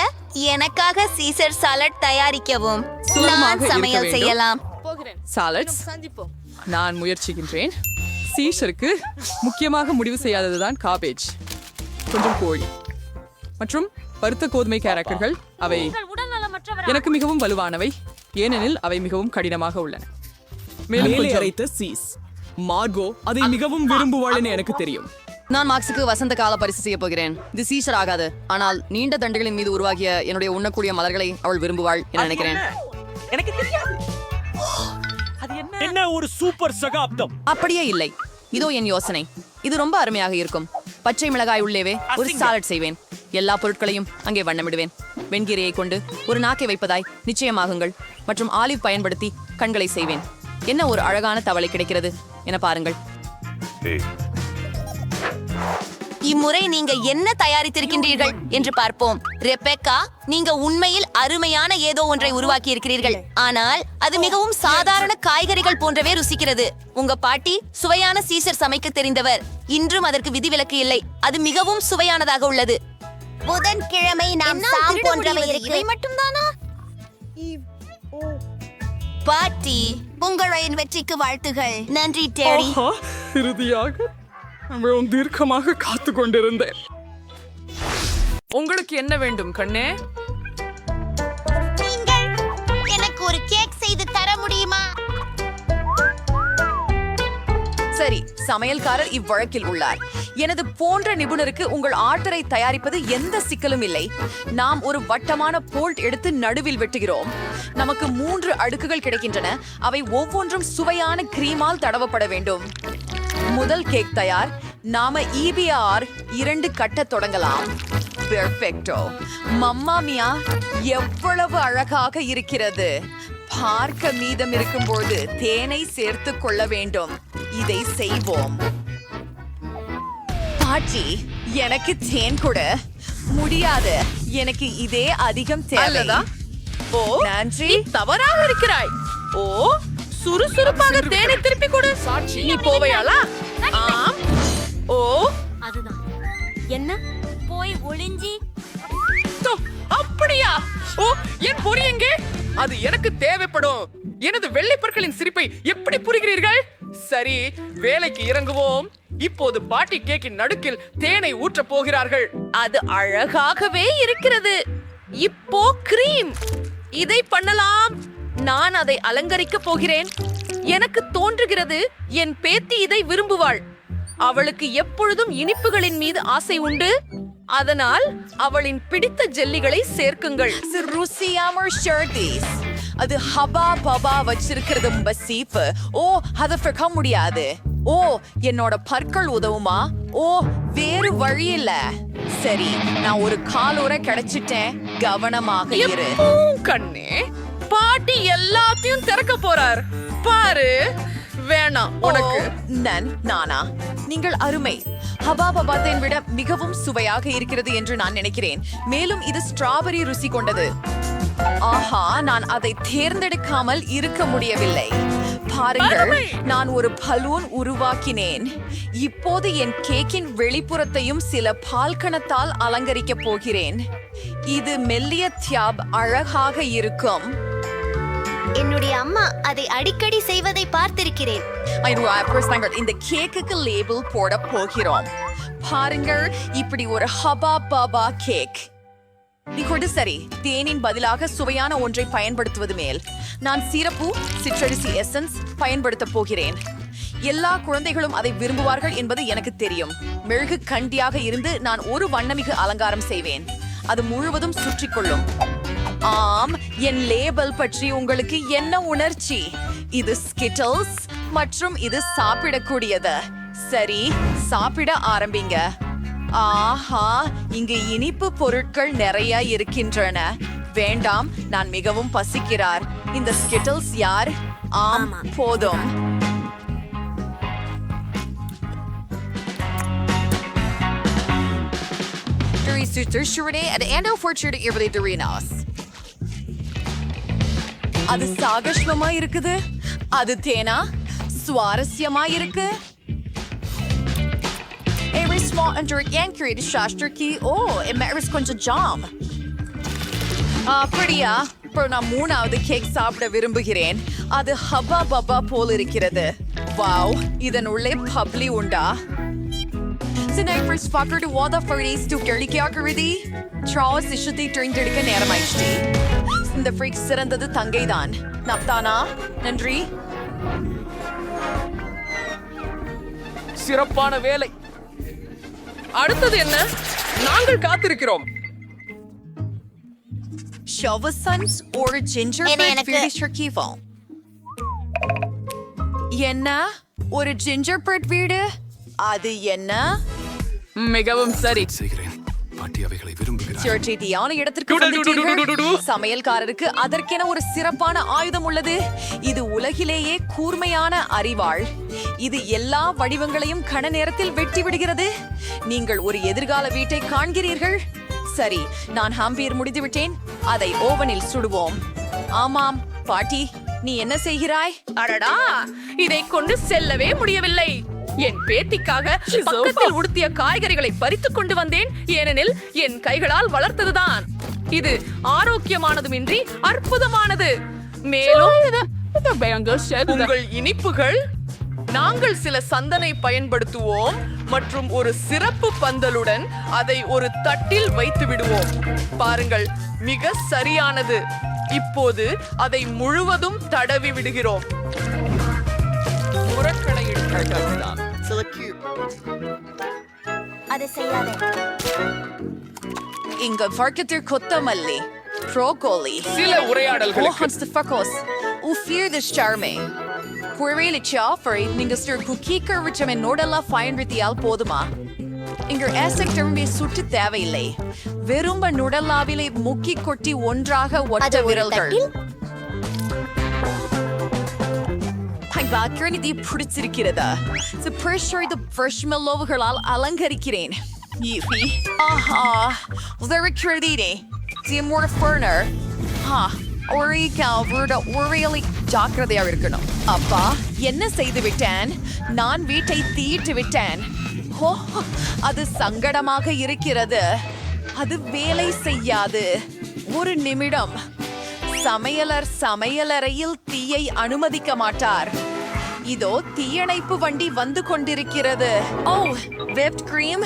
எனக்காக சீசர் சாலட் தயாரிக்கவும் நான் சமையல் செய்யலாம். சாலட்ஸ் நான் முயற்சிக்கின்றேன். சீசருக்கு முக்கியமாக முடிவு செய்யாததுதான் காபேஜ், கொஞ்சம் கோழி மற்றும் பருத்த கோதுமை கேரக்டர்கள். அவை எனக்கு மிகவும் வலுவானவை, ஏனெனில் அவை மிகவும் கடினமாக உள்ளன. மேலே அரைத்த சீஸ். மார்கோ அதை மிகவும் விரும்புவாள் என எனக்கு தெரியும். நான் மார்க்ஸுக்கு வசந்த கால பரிசு செய்ய போகிறேன். இது சீசர் ஆகாது, ஆனால் நீண்ட தண்டுகளின் மீது உருவாகிய என்னுடைய உண்ணக்கூடிய மலர்களை அவள் விரும்புவாள் என நினைக்கிறேன். எனக்கு தெரியாது. என்ன ஒரு சூப்பர் சகாப்தம். அப்படியே இல்லை. இதோ என் யோசனை. இது ரொம்ப அருமையாக இருக்கும். பச்சை மிளகாய் உள்ளேவே ஒரு சாலட் செய்வேன். எல்லா பொருட்களையும் அங்கே வண்ணமிடுவேன். வெண்கீரையை கொண்டு ஒரு நாக்கை வைப்பதாய் நிச்சயமாகுங்கள். மற்றும் ஆலிவ் பயன்படுத்தி கண்களை செய்வேன். என்ன ஒரு அழகான தவளை கிடைக்கிறது என பாருங்கள். இம்முறை நீங்க என்ன தயாரித்திருக்கின்றீர்கள் என்று பார்ப்போம். ரெபெக்கா, நீங்க உண்மையில் அருமையான ஏதோ ஒன்றை உருவாக்கி இருக்கிறீர்கள். ஆனால் அது மிகவும் சாதாரண காய்கறிகள் போன்றவே ருசிக்கிறது. உங்க பாட்டி சுவையான சீசர் சமைக்க தெரிந்தவர். இன்றும் அதற்கு விதிவிலக்கு இல்லை. அது மிகவும் சுவையானதாக உள்ளது. புதன்கிழமை நாம் சாம் போன்றவை இவை மட்டும்தானா? பாட்டி, உங்களின் வெற்றிக்கு வாழ்த்துகள். நன்றி டேடி. இறுதியாக மிகவும் தீர்க்கமாக காத்து கொண்டிருந்தேன். உங்களுக்கு என்ன வேண்டும் கண்ணே? நீங்கள் எனக்கு ஒரு கேக் செய்து தர முடியுமா? சரி, சமையல்காரர் இவ்வழக்கில் உள்ளார். எனது போன்ற நிபுணருக்கு உங்கள் ஆர்டரை தயாரிப்பது எந்த சிக்கலும் இல்லை. நாம் ஒரு வட்டமான போல்ட் எடுத்து நடுவில் வெட்டுகிறோம். நமக்கு 3 அடுக்குகள் கிடைக்கின்றன. அவை ஒவ்வொன்றும் சுவையான கிரீமால் தடவப்பட வேண்டும். முதல் கேக் தயார். நாம EBR 2 கட்ட தொடங்கலாம். பெர்ஃபெக்டோ. மம்மா மியா, எவ்வளவு அழகாக இருக்கிறது. பார்க்க மீதம் இருக்கும்போது தேனை சேர்த்து கொள்ள வேண்டும். இதை செய்வோம். பாட்டி, எனக்கு தேன் கூட முடியாது. எனக்கு இதே அதிகம் தேவை. ஓ, நன்றி. தவறாக இருக்கிறாய். ஓ, சுறுசுறுப்பாக தேனை திருப்பி கொடு. நீ போவையாளா? ஆம். ஓ, அதுதான் என்ன போய் ஒளிஞ்சி. அப்படியா? ஓ, என் பொறி எங்கே? அது எனக்கு தேவைப்படும். எனது வெள்ளை பற்களின் சிரிப்பை எப்படி புரிகிறீர்கள்? சரி, வேலைக்கு இறங்குவோம். இப்போது பாட்டி கேக்கின் நடுக்கில் தேனை ஊற்ற போகிறார்கள். அது அழகாகவே இருக்கிறது. இப்போ கிரீம். இதை பண்ணலாம். நான் அதை அலங்கரிக்க போகிறேன். எனக்கு தோன்றுகிறது என் பேத்தி இதை விரும்புவாள். அவளுக்கு எப்பொழுதும் இனிப்புகளின் மீது ஆசை உண்டு. அதனால் அவளின் பிடித்த ஜெல்லிகளை சேர்க்குங்கள். அது ஹபா பபா வச்சிருக்கிறது பசீப். ஓ, அதை ஃபிக்க முடியாது. ஓ, என்னோட பற்கள் உதவுமா? ஓ, வேறு வழி இல்ல. சரி, நான் ஒரு காலோர கிடைச்சிட்டேன். கவனமாக இரு. கண்ணே, பாட்டி எல்லாத்தையும் திறக்க போறார் பாரு. வேணாம் உனக்கு. நானா? நீங்கள் அருமை. ஹபா பபாத்தை விட மிகவும் சுவையாக இருக்கிறது என்று நான் நினைக்கிறேன். மேலும் இது ஸ்ட்ராபெரி ருசி கொண்டது. ஆஹா, நான் அதை தேர்ந்தெடுக்காமல் இருக்க முடியவில்லை. பாருங்கள், நான் ஒரு பலூன் உருவாக்கினேன். இப்போது என் கேக்கின் வெளிப்புறத்தையும் சில பால்கணத்தால் அலங்கரிக்க போகிறேன். இது மெல்லிய தியாப் அழகாக இருக்கும். என்னுடைய அம்மா அதை அடிக்கடி செய்வதை பார்த்திருக்கிறேன். இந்த கேக்குக்கு லேபிள் போட போகிறோம். பாருங்கள், இப்படி ஒரு ஹபா பாபா கேக். இப்போது சரி, தேனின் பதிலாக சுவையான ஒன்றை பயன்படுத்துவது மேல். நான் சிறப்பு சிற்றரிசி எசன்ஸ் பயன்படுத்த போகிறேன். எல்லா குழந்தைகளும் அதை விரும்புவார்கள் என்பது எனக்கு தெரியும். மெழுகு கண்டியாக இருந்து நான் ஒரு வண்ணமிகு அலங்காரம் செய்வேன். அது முழுவதும் சுற்றி கொள்ளும். ஆம், என் லேபிள் பற்றி உங்களுக்கு என்ன உணர்ச்சி? இது ஸ்கிட்டல்ஸ் மற்றும் இது சாப்பிடக்கூடியது. சரி, சாப்பிட ஆரம்பிங்க. ஆஹா, இங்கு இனிப்பு பொருட்கள் நிறைய இருக்கின்றன. வேண்டாம், நான் மிகவும் பசிக்கிறார். இந்த ஸ்கிட்டல்ஸ் யார்? ஆம், போதும். அது சாகஷ்வமா இருக்குது. அது தேனா சுவாரஸ்யமா இருக்கு. கொஞ்சம் ஜாம். அப்படியா? இப்போ நான் 3வது கேக் சாப்பிட விரும்புகிறேன். அது ஹபா பபா போல் இருக்கிறது. வாவ், இதன் உள்ளே பப்ளி உண்டா? நேரமாயிடுச்சு. இந்த ஃப்ரீக் சிறந்தது தங்கைதான். நப்தானா, நன்றி. சிறப்பான வேலை. அடுத்தது என்ன? நாங்கள் காத்திருக்கிறோம். ஒரு என்ன? ஒரு ஜிஞ்சர் பிரெட் வீடு? அது என்ன? மிகவும் சரி. சமையல்காரருக்கு அதற்கென ஒரு சிறப்பான ஆயுதம் உள்ளது. இது உலகிலேயே கூர்மையான அரிவாள். இது எல்லா வடிவங்களையும் கண நேரத்தில் வெட்டி விடுகிறது. நீங்கள் ஒரு எதிர்கால வீட்டை காண்கிறீர்கள். சரி, நான் ஹாம்பீர் முடித்து விட்டேன். அதை ஓவனில் சுடுவோம். ஆமாம் பாட்டி, நீ என்ன செய்கிறாய்? அடடா, இதை கொண்டு செல்லவே முடியவில்லை. என் பேத்திக்காக பக்கத்தில் உடுத்திய காய்கறிகளை பறித்துக் கொண்டு வந்தேன். ஏனெனில் என் கைகளால் வளர்த்ததுதான். இது ஆரோக்கியமானதுமின்றி அற்புதமானது. மேலும் உங்கள் இனிப்புகள், நாங்கள் சில சந்தனை பயன்படுத்துவோம் மற்றும் ஒரு சிறப்பு பந்தலுடன் அதை ஒரு தட்டில் வைத்து விடுவோம். பாருங்கள், மிக சரியானது. இப்போது அதை முழுவதும் தடவி விடுகிறோம். அதை செய்யாதே. இங்க வர்க்கத்தில் கொத்தமல்லி, ப்ரோக்கோலி, சில உரையாடல்கள். நோடெல்லாம் பயன்படுத்தியால் போதுமா? இங்க சுட்டு தேவையில்லை. வெறும்ப நுடல்லாவிலே முக்கி கொட்டி ஒன்றாக ஒட்ட விரல்கள். பிடிச்சிருக்கிறதா? அலங்கரிக்கிறேன். ஜாக்கிரதையா இருக்கணும். அப்பா, என்ன செய்து விட்டேன்? நான் வீட்டை தீட்டு விட்டேன். அது சங்கடமாக இருக்கிறது. அது வேலை செய்யாது. ஒரு நிமிடம். சமையலர் சமையலறையில் தீயை அனுமதிக்க மாட்டார். இதோ தீயணைப்பு வண்டி வந்து கொண்டிருக்கிறது. ஓ, whipped cream.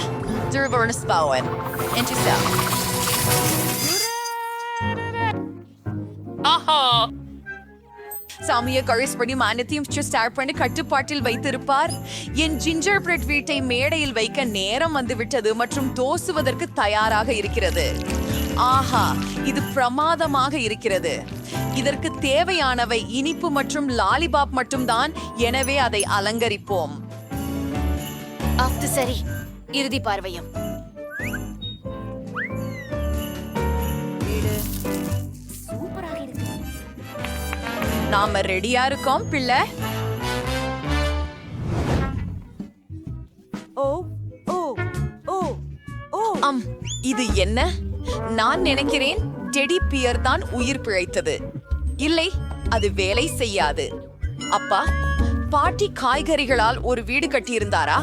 சாமிய கழிஸ்படி மானத்தையும் ஸ்டார்ட் பண்ணி கட்டுப்பாட்டில் வைத்திருப்பார். என் ஜிஞ்சர் பிரெட் வீட்டை மேடையில் வைக்க நேரம் வந்துவிட்டது மற்றும் தோசுவதற்கு தயாராக இருக்கிறது. ஆஹா, இது பிரமாதமாக இருக்கிறது. இதற்கு தேவையானவை இனிப்பு மற்றும் லாலிபாப் மட்டும்தான். எனவே அதை அலங்கரிப்போம். சரி, இறுதி பார்வையும். நாம ரெடியா இருக்கோம் பிள்ளை. ஓ ஓ ஓ ஓ இது என்ன? நான் நினைக்கிறேன் டெடி பியர் தான் உயிர் பிழைத்தது. இல்லை, அது வேலை செய்யாது. அப்பா, பாட்டி காய்கறிகளால் ஒரு வீடு கட்டி இருந்தாரா?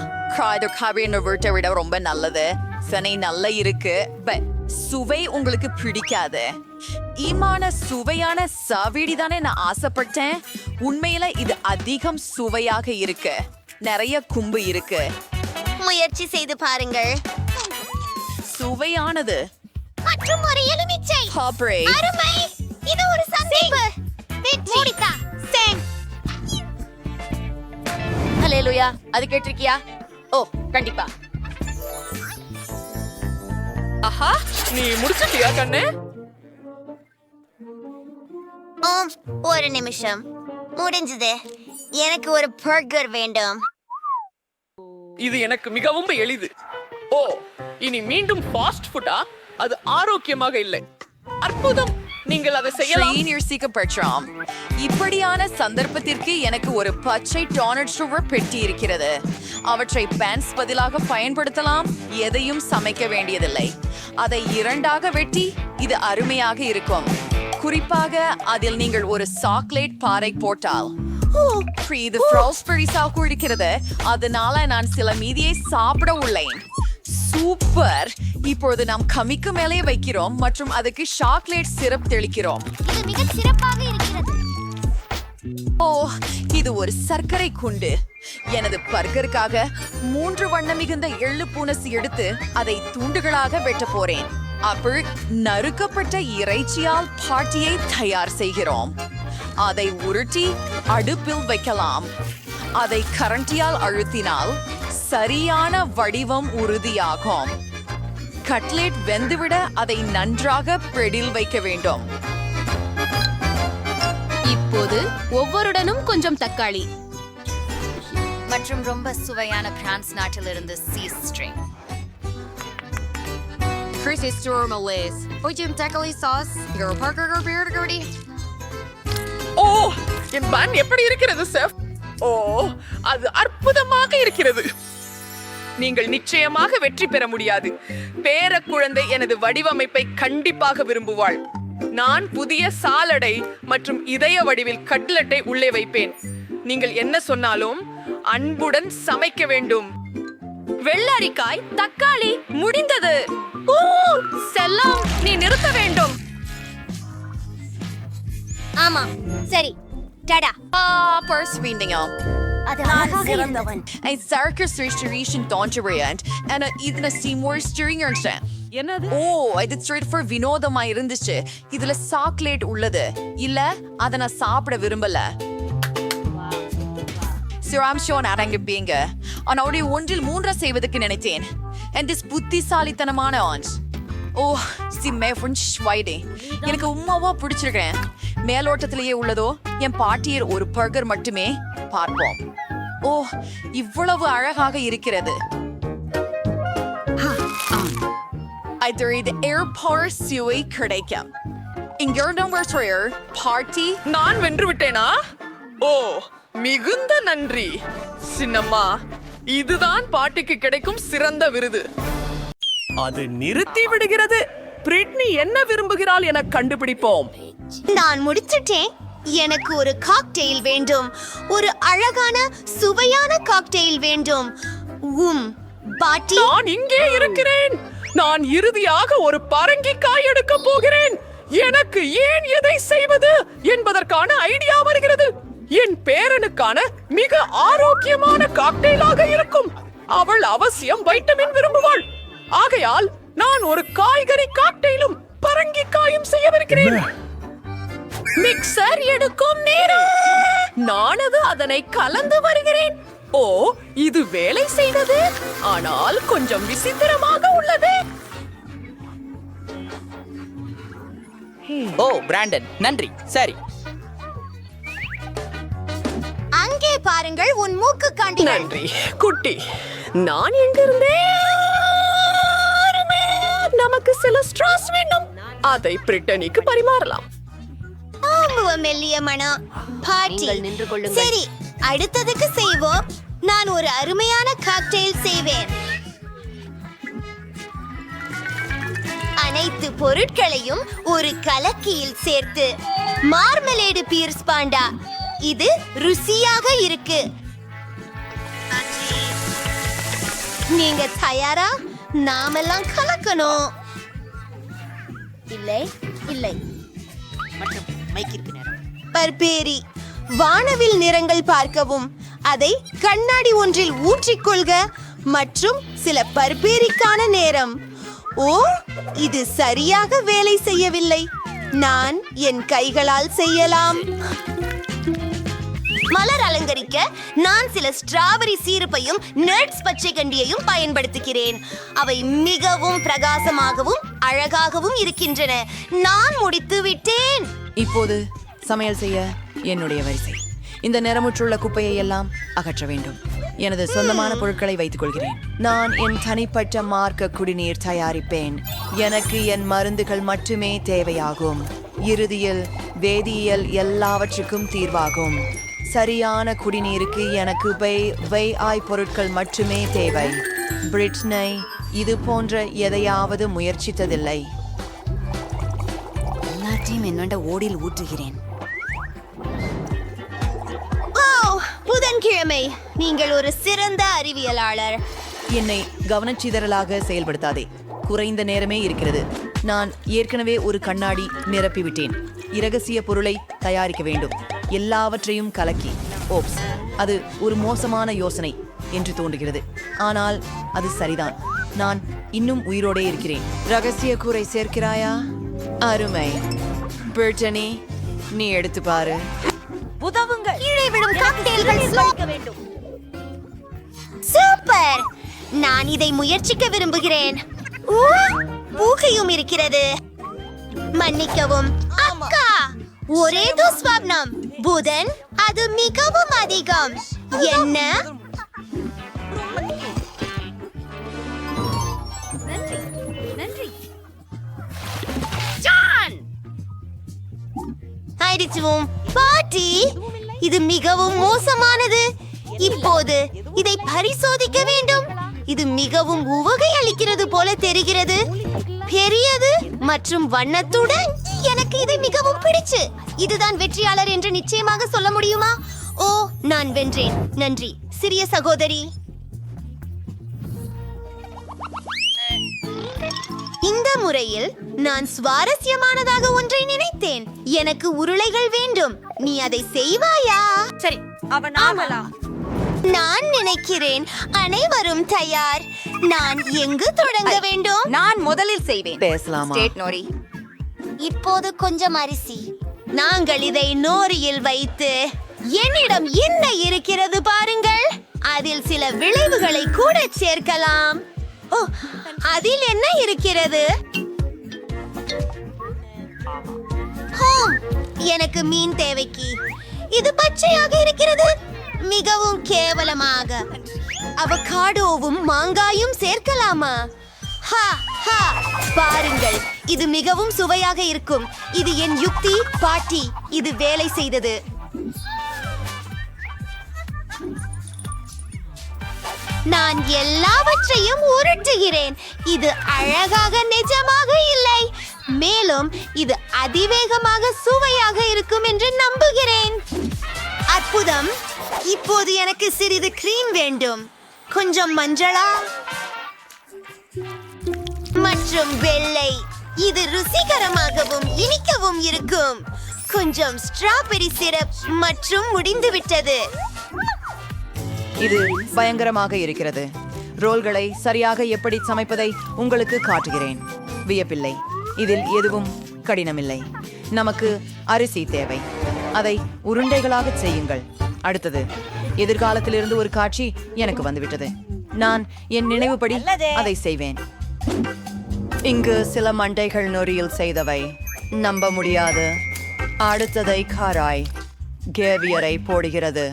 வீட்டை விட ரொம்ப நல்லது. சனை நல்ல இருக்கு, சுவை உங்களுக்கு பிடிக்காது. சுவையான சாவீடி தானே நான் ஆசைப்பட்டேன். உண்மையில இது அதிகம் சுவையாக இருக்கு. நிறைய கும்பு இருக்கு. முயற்சி செய்து பாருங்கள். சுவையானது மற்றும் ஒரு எலுமிச்சை. அருமை. இது ஒரு சந்திப்பு. மோனிகா, சேங். ஹalleluya. அது கேட்டிருக்கியா? ஓ, கண்டிப்பா. ஆஹா, நீ முடிச்சிட்டியா கண்ணே? ஒரு நிமிஷம். முடிஞ்சது. எனக்கு ஒரு பர்கர் வேண்டும். இது எனக்கு மிகவும் எளிது. ஓ, இனி மீண்டும் ஃபாஸ்ட் ஃபுட்டா? அது ஆரோக்கியமாக இல்லை. அற்புதம், நீங்கள் அதை செய்யலாம். இப்படியான சந்தர்ப்பத்திற்கு எனக்கு ஒரு பச்சை டோனட் சுவர் பெட்டி இருக்கிறது. அவற்றை பேன்ஸ் பதிலாக பயன்படுத்தலாம். எதையும் சமைக்க வேண்டியதில்லை. அதை இரண்டாக வெட்டி இது அருமையாக இருக்கும். குறிப்பாக அதில் நீங்கள் ஒரு சாக்லேட் பாறை போட்டால். இது ஃப்ரோஸ்பெரி சாக்கு இருக்கிறது. அதனால நான் சில மீதியை சாப்பிட உள்ளேன். சூப்பர். இப்பொழுது நாம் கமிக்கு மேலே வைக்கிறோம் மற்றும் அதுக்கு சாக்லேட் சிரப் தெளிக்கிறோம். இது மிக சிறப்பாக இருக்கிறது. ஓ, இது ஒரு சர்க்கரை குண்டு. எனது பர்கருக்காக 3 வண்ண மிகுந்த எள்ளு பூனசி எடுத்து அதை துண்டுகளாக வெட்ட போறேன். அப்பள் நறுக்கப்பட்ட இறைச்சியால் பாட்டியை தயார் செய்கிறோம். அதை உருட்டி அடுப்பில் வைக்கலாம். அதை கரண்டியால் அழுத்தினால் சரியான வடிவம் உறுதியாகும். கட்லெட் வெந்துவிட அதை நன்றாக பிரெடில் வைக்க வேண்டும். இப்போது ஒவ்வொருடனும் கொஞ்சம் தக்காளி மற்றும் ரொம்ப சுவையான பிரான்ஸ் நாட்டிலிருந்து சீஸ் ஸ்ட்ரிங். கொஞ்சம் தக்காளி சாஸ். ஓ, என் பன் எப்படி இருக்கிறது செஃப்? ஓ, அது அற்புதமாக இருக்கிறது. நீங்கள் நிச்சயமாக வெற்றி பெற முடியாது. பேர குழந்தை எனது வடிவமைப்பை கண்டிப்பாக விரும்புவாள். நான் புதிய சாலடை மற்றும் இதய வடிவில் கட்லெட்டை உள்ளே வைப்பேன். நீங்கள் என்ன சொன்னாலும் அன்புடன் சமைக்க வேண்டும். வெள்ளரிக்காய், தக்காளி, முடிந்தது. செல்லம், நீ நிறுத்த வேண்டும். ஆமா, சரி. டடா. அது அழகாக இருந்தவன். Circus restoration donjuriant and இதுல Seymour steering இருந்துச்சு. என்னது? ஓ, இது straight for வினோதமா இருந்துச்சு. இதுல சாக்லேட் உள்ளது. இல்ல, அத நான் சாப்பிட விரும்பல. சிராம்ஷோன் அடங்கிப்பீங்க. ஆனோடைய 1-3 செய்வதற்கு நினைத்தேன். And this புத்திசாலித்தனமான ஆன்ஸ். ஓ, எனக்கு உம்மாவா பிடிச்சிருக்கேன். மேலோட்டத்திலேயே உள்ளதோ என் பாட்டியர் ஒரு பர்கர் மட்டுமே. பார்ப்போம். ஓ, இவ்வளவு அழகாக இருக்கிறது. இது ஏர்போர்ட் சுவை கிடைக்கும். பார்ட்டி நான் வென்று விட்டேனா? ஓ, மிகுந்த நன்றி சின்னம்மா. இதுதான் பாட்டிக்கு கிடைக்கும் சிறந்த விருது. அது நிறுத்தி விடுகிறது. பிரிட்னி என்ன விரும்புகிறாள் என கண்டுபிடிப்போம். நான் முடிச்சிட்டேன். எனக்கு ஒரு காக்டெயில் வேண்டும். ஒரு அழகான சுவையான காக்டெயில் வேண்டும். பாட்டி, நான் இங்கே இருக்கிறேன். நான் இறுதியாக ஒரு பரங்கிக்காய் எடுக்க போகிறேன். எனக்கு ஏன் எதை செய்வது என்பதற்கான ஐடியா வருகிறது. என் பேரனுக்கான மிக ஆரோக்கியமான காக்டெயிலாக இருக்கும். அவள் அவசியம் வைட்டமின் விரும்புவாள். ஆகையால் நான் ஒரு காய்கறி காக்டெயிலும் பரங்கிக்காயும் செய்யவிருக்கிறேன். மிக்சர் எடுக்கும் நேரம். நானது அதனை கலந்து வருகிறேன். ஓ, இது வேலை செய்தது. ஆனால் கொஞ்சம் விசித்திரமாக உள்ளது. ஓ, பிராண்டன், நன்றி. சரி, அங்கே பாருங்கள், உன் மூக்கு காண்டி. நன்றி குட்டி. நான் எங்கிருந்தேன்? நமக்கு சில ஸ்ட்ராஸ் வேண்டும். அதை பிரிட்டனிக்கு பரிமாறலாம். தனித்துவ மெல்லிய மனம் பாட்டி. சரி, அடுத்ததுக்கு செய்வோம். நான் ஒரு அருமையான காக்டெயில் செய்வேன். அனைத்து பொருட்களையும் ஒரு கலக்கியில் சேர்த்து மார்மலேடு பீர்ஸ் பாண்டா. இது ருசியாக இருக்கு. நீங்க தயாரா? நாமெல்லாம் கலக்கணும். இல்லை இல்லை. பர்பேரி வானவில் நிறங்கள் பார்க்கவும், அதை கண்ணாடி ஒன்றில் ஊற்றிக்கொள்க மற்றும் சில பர்பேரிக்கான நேரம். ஓ, இது சரியாக வேலை செய்யவில்லை. நான் என் கைகளால் செய்யலாம். மலர் அலங்கரிக்க நான் சில ஸ்ட்ராபெரி சீரப்பையும் நட்ஸ் பச்சை கண்டியையும் பயன்படுத்துகிறேன். அவை மிகவும் பிரகாசமாகவும் அழகாகவும் இருக்கின்றன. நான் முடித்து விட்டேன். இப்போது சமையல் செய்ய என்னுடைய வரிசை. இந்த நிறமுற்றுள்ள குப்பையை எல்லாம் அகற்ற வேண்டும். எனது சொந்தமான பொருட்களை வைத்துக் கொள்கிறேன். நான் என் தனிப்பட்ட மார்க்க குடிநீர் தயாரிப்பேன். எனக்கு என் மருந்துகள் மட்டுமே தேவையாகும். இறுதியில் வேதியியல் எல்லாவற்றுக்கும் தீர்வாகும். சரியான குடிநீருக்கு எனக்கு ஆய் பொருட்கள் மட்டுமே தேவை. பிரிட்னை இது போன்ற எதையாவது முயற்சித்ததில்லை. எல்லாத்தையும் என்னோட ஓடில் ஊற்றுகிறேன். புதன்கிழமை. நீங்கள் ஒரு சிறந்த அறிவியலாளர். என்னை கவனச்சிதறலாக செயல்படுத்தாதே. குறைந்த நேரமே இருக்கிறது. நான் ஏற்கனவே ஒரு கண்ணாடி நிரப்பிவிட்டேன். இரகசிய பொருளை தயாரிக்க வேண்டும். எல்லாவற்றையும் கலக்கி. ஓப்ஸ், அது ஒரு மோசமான யோசனை என்று தோன்றுகிறது. ஆனால் அது சரிதான். நான் இன்னும் உயிரோடே இருக்கிறேன். ரகசிய கூரை சேர்க்கிறாயா? அருமை. பிரிட்டனி, நீ எடுத்து பாரு. உதவுங்கள். கீழே விடும் காக்டெயில்கள் வேண்டும். சூப்பர். நான் இதை முயற்சிக்க விரும்புகிறேன். ஊகையும் இருக்கிறது. மன்னிக்கவும் அக்கா, ஒரே துஸ்வப்னம். புதன் அது மிகவும் அதிகம். என்ன? ஆயிடுச்சுவோம். பாட்டி, இது மிகவும் மோசமானது. இப்போது இதை பரிசோதிக்க வேண்டும். இது மிகவும் உவகை அளிக்கிறது போல தெரிகிறது. பெரியது மற்றும் வண்ணத்துடன் எனக்கு இது மிகவும் பிடிச்சு. இதுதான் வெற்றியாளர் என்று நிச்சயமாக சொல்ல முடியுமா? ஓ, நான் வென்றேன். நன்றி சிறிய சகோதரி. இந்த முறையில் நான் சுவாரஸ்யமானதாக ஒன்றை நினைத்தேன். எனக்கு உருளைகள் வேண்டும். நீ அதை செய்வாயா? சரி, அவன் ஆமலா. நான் நினைக்கிறேன் அனைவரும் தயார். நான் எங்கு தொடங்க வேண்டும்? நான் முதலில் செய்வேன். பேசலாமா? State Nori. இப்போது கொஞ்சம் அரிசி. நாங்கள் இதை நோரியில் வைத்து, என்னிடம் என்ன இருக்கிறது பாருங்கள். அதில் சில விளைவுகளை கூட சேர்க்கலாம். ஓ, அதில் என்ன இருக்கிறது? ஹோம், எனக்கு மீன் தேவைக்கு. இது பச்சையாக இருக்கிறது. மிகவும் கேவலமாக. அவகாடோவும் மாங்காயும் சேர்க்கலாமா? ஹா ஹா, பாருங்கள், இது மிகவும் சுவையாக இருக்கும். இது என் யுக்தி பாட்டி. இது வேலை செய்தது. நான் எல்லாவற்றையும் உருட்டுகிறேன். இது அழகாக நிஜமாக இல்லை. மேலும் இது அதிவேகமாக சுவையாக இருக்கும் என்று நம்புகிறேன். அற்புதம். இப்போது எனக்கு சிறிது கிரீம் வேண்டும். கொஞ்சம் மஞ்சளா மற்றும் வெள்ளை. இது ருசிகரமாகவும் இனிக்கவும் இருக்கும். கொஞ்சம் ஸ்ட்ராபெரி சிரப் மற்றும் முடிந்துவிட்டது. இது பயங்கரமாக இருக்கிறது. ரோல்களை சரியாக எப்படி சமைப்பதை உங்களுக்கு காட்டுகிறேன். வியப்பில்லை, இதில் எதுவும் கடினமில்லை. நமக்கு அரிசி தேவை. அதை உருண்டைகளாக செய்யுங்கள். அடுத்தது, எதிர்காலத்திலிருந்து ஒரு காட்சி எனக்கு வந்துவிட்டது. நான் என் நினைவுப்படி அதை செய்வேன். இங்கு சில மண்டைகள் நொறியில் செய்தவை. நம்ப முடியாது. அடுத்ததை காராய் கேவியரை போடுகிறது.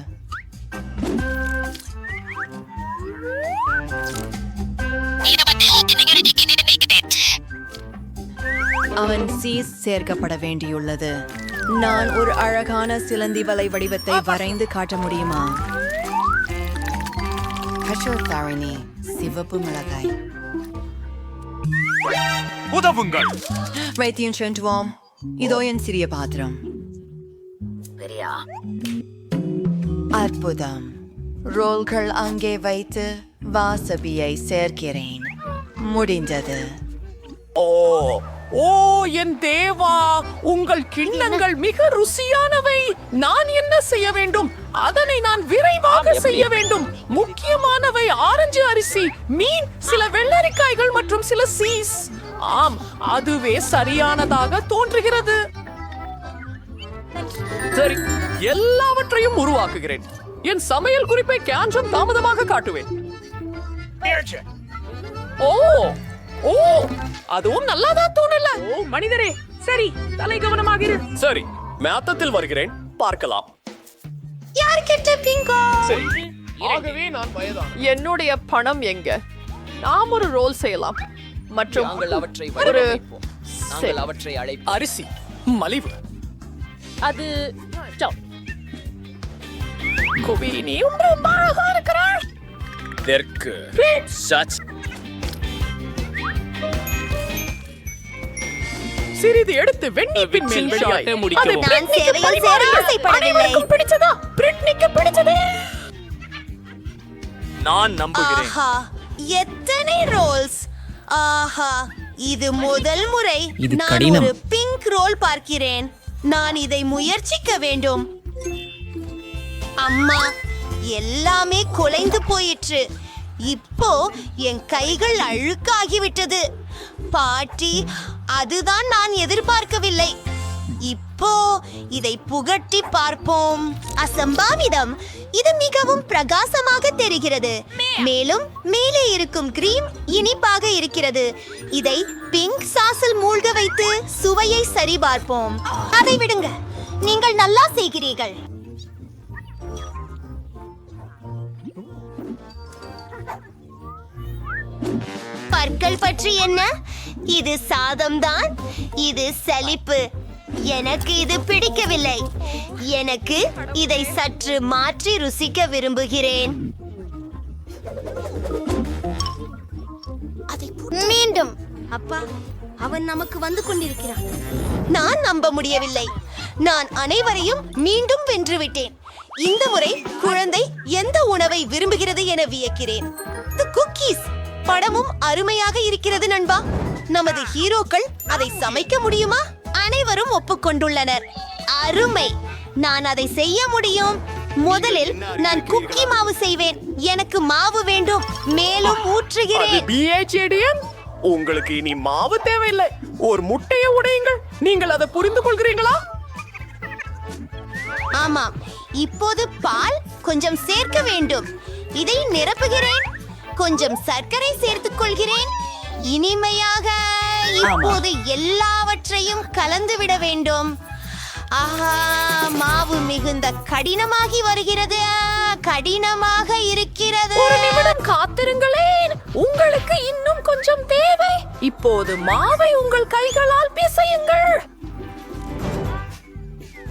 அவன் சீஸ் சேர்க்கப்பட வேண்டியுள்ளது. நான் ஒரு அழகான சிலந்தி வலை வடிவத்தை வரைந்து காட்ட முடியுமா? தாரிணி, சிவப்பு மிளகாய். உதவுங்கள். வைத்தியம் சென்றுவோம். இதோ என் சிறிய பாத்திரம். அற்புதம். ரோல்கள் அங்கே வைத்து வாசபியை சேர்க்கிறேன். முடிந்தது. ஓ ஓ என் தேவா, உங்கள் கிண்ணங்கள் மிக ருசியானவை. நான் என்ன செய்ய வேண்டும்? அதனை நான் விரைவாக செய்ய வேண்டும். முக்கியமானவை ஆரஞ்சு அரிசி, மீன், சில வெள்ளரிக்காய்கள் மற்றும் சில சீஸ். ஆம், அதுவே சரியானதாக தோன்றுகிறது. சரி, எல்லாவற்றையும் உருவாக்குகிறேன். என் சமையல் குறிப்பை கொஞ்சம் தாமதமாக காட்டுவேன். ஓ ஓ அதுவும் நல்லாதான் தோணல. ஓ மனிதரே, சரி, தலை கவனமாக இரு. சரி, மேத்தத்தில் வருகிறேன், பார்க்கலாம். யார்கிட்ட பிங்கோ? சரி, ஆகவே நான் வயதான. என்னுடைய பணம் எங்க? நாம் ஒரு ரோல் செய்யலாம் மற்றும் நாங்கள் அவற்றை ஒரு வடிவமைப்போம். நாங்கள் அவற்றை அழைப்போம். அரிசி மலிவு. அது சௌ. குவி, நீ ரொம்ப அழகா இருக்கிறாய். தெற்கு சச். சிறிது எடுத்து வெண்ணீப்பின் மேல் விளையாட்டை விளையாட்டு முடிக்கவும். நான் சேவையில் சேர ஆசைப்படவில்லை. பிடிச்சதா? பிரிட்னிக்கு பிடிச்சது. நான் நம்புகிறேன். ஆஹா, எத்தனை ரோல்ஸ்! ஆஹா, இது முதல் முறை நான் ஒரு பிங்க் ரோல் பார்க்கிறேன். நான் இதை முயற்சிக்க வேண்டும். அம்மா, எல்லாமே குலைந்து போயிற்று. இப்போ என் கைகள் அழுக்காகிவிட்டது. பாட்டி, அதுதான் நான் எதிர்பார்க்கவில்லை. இப்போ இதை புகட்டி பார்ப்போம். அசம்பாவிதம், இது மிகவும் பிரகாசமாக தெரிகிறது. மேலும் மேலே இருக்கும் கிரீம் இனிப்பாக இருக்கிறது. இதை பிங்க் சாஸில் மூழ்க வைத்து சுவையை சரிபார்ப்போம். அதை விடுங்க, நீங்கள் நல்லா செய்கிறீர்கள். பற்கள் பற்றி என்ன? இது சாதம்தான். இது சலிப்பு. எனக்கு இது பிடிக்கவில்லை. எனக்கு இதை சற்று மாற்றி ருசிக்க விரும்புகிறேன். மீண்டும் அப்பா, அவன் நமக்கு வந்து கொண்டிருக்கிறான். நான் நம்ப முடியவில்லை. நான் அனைவரையும் மீண்டும் வென்றுவிட்டேன். இந்த முறை குழந்தை எந்த உணவை விரும்புகிறது என வியக்கிறேன். குக்கீஸ். படமும் அருமையாக இருக்கிறது நண்பா. நமது ஹீரோக்கள் அதை சமைக்க முடியுமா? அனைவரும் ஒப்புக்கொண்டுள்ளனர். அருமை, நான் அதை செய்ய முடியும். முதலில் நான் குக்கி மாவு செய்வேன். எனக்கு மாவு வேண்டும். மேலும் ஊற்றுகிறேன். BHADM, உங்களுக்கு இனி மாவு தேவையில்லை. ஒரு முட்டையை உடையுங்கள். நீங்கள் அதை புரிந்து கொள்கிறீங்களா? ஆமாம், இப்போது பால் கொஞ்சம் சேர்க்க வேண்டும். இதை நிரப்புகிறேன். கொஞ்சம் சர்க்கரை சேர்த்துக் கொள்கிறேன். இனிமையாக இப்போது எல்லாவற்றையும் கலந்து விட வேண்டும். ஆஹா, மாவு மிகுந்த கடினமாகி வருகிறது. கடினமாக இருக்கிறது. ஒரு நிமிடம் காத்திருங்களேன், உங்களுக்கு இன்னும் கொஞ்சம் தேவை. இப்போது மாவை உங்கள் கைகளால் பிசையுங்கள்.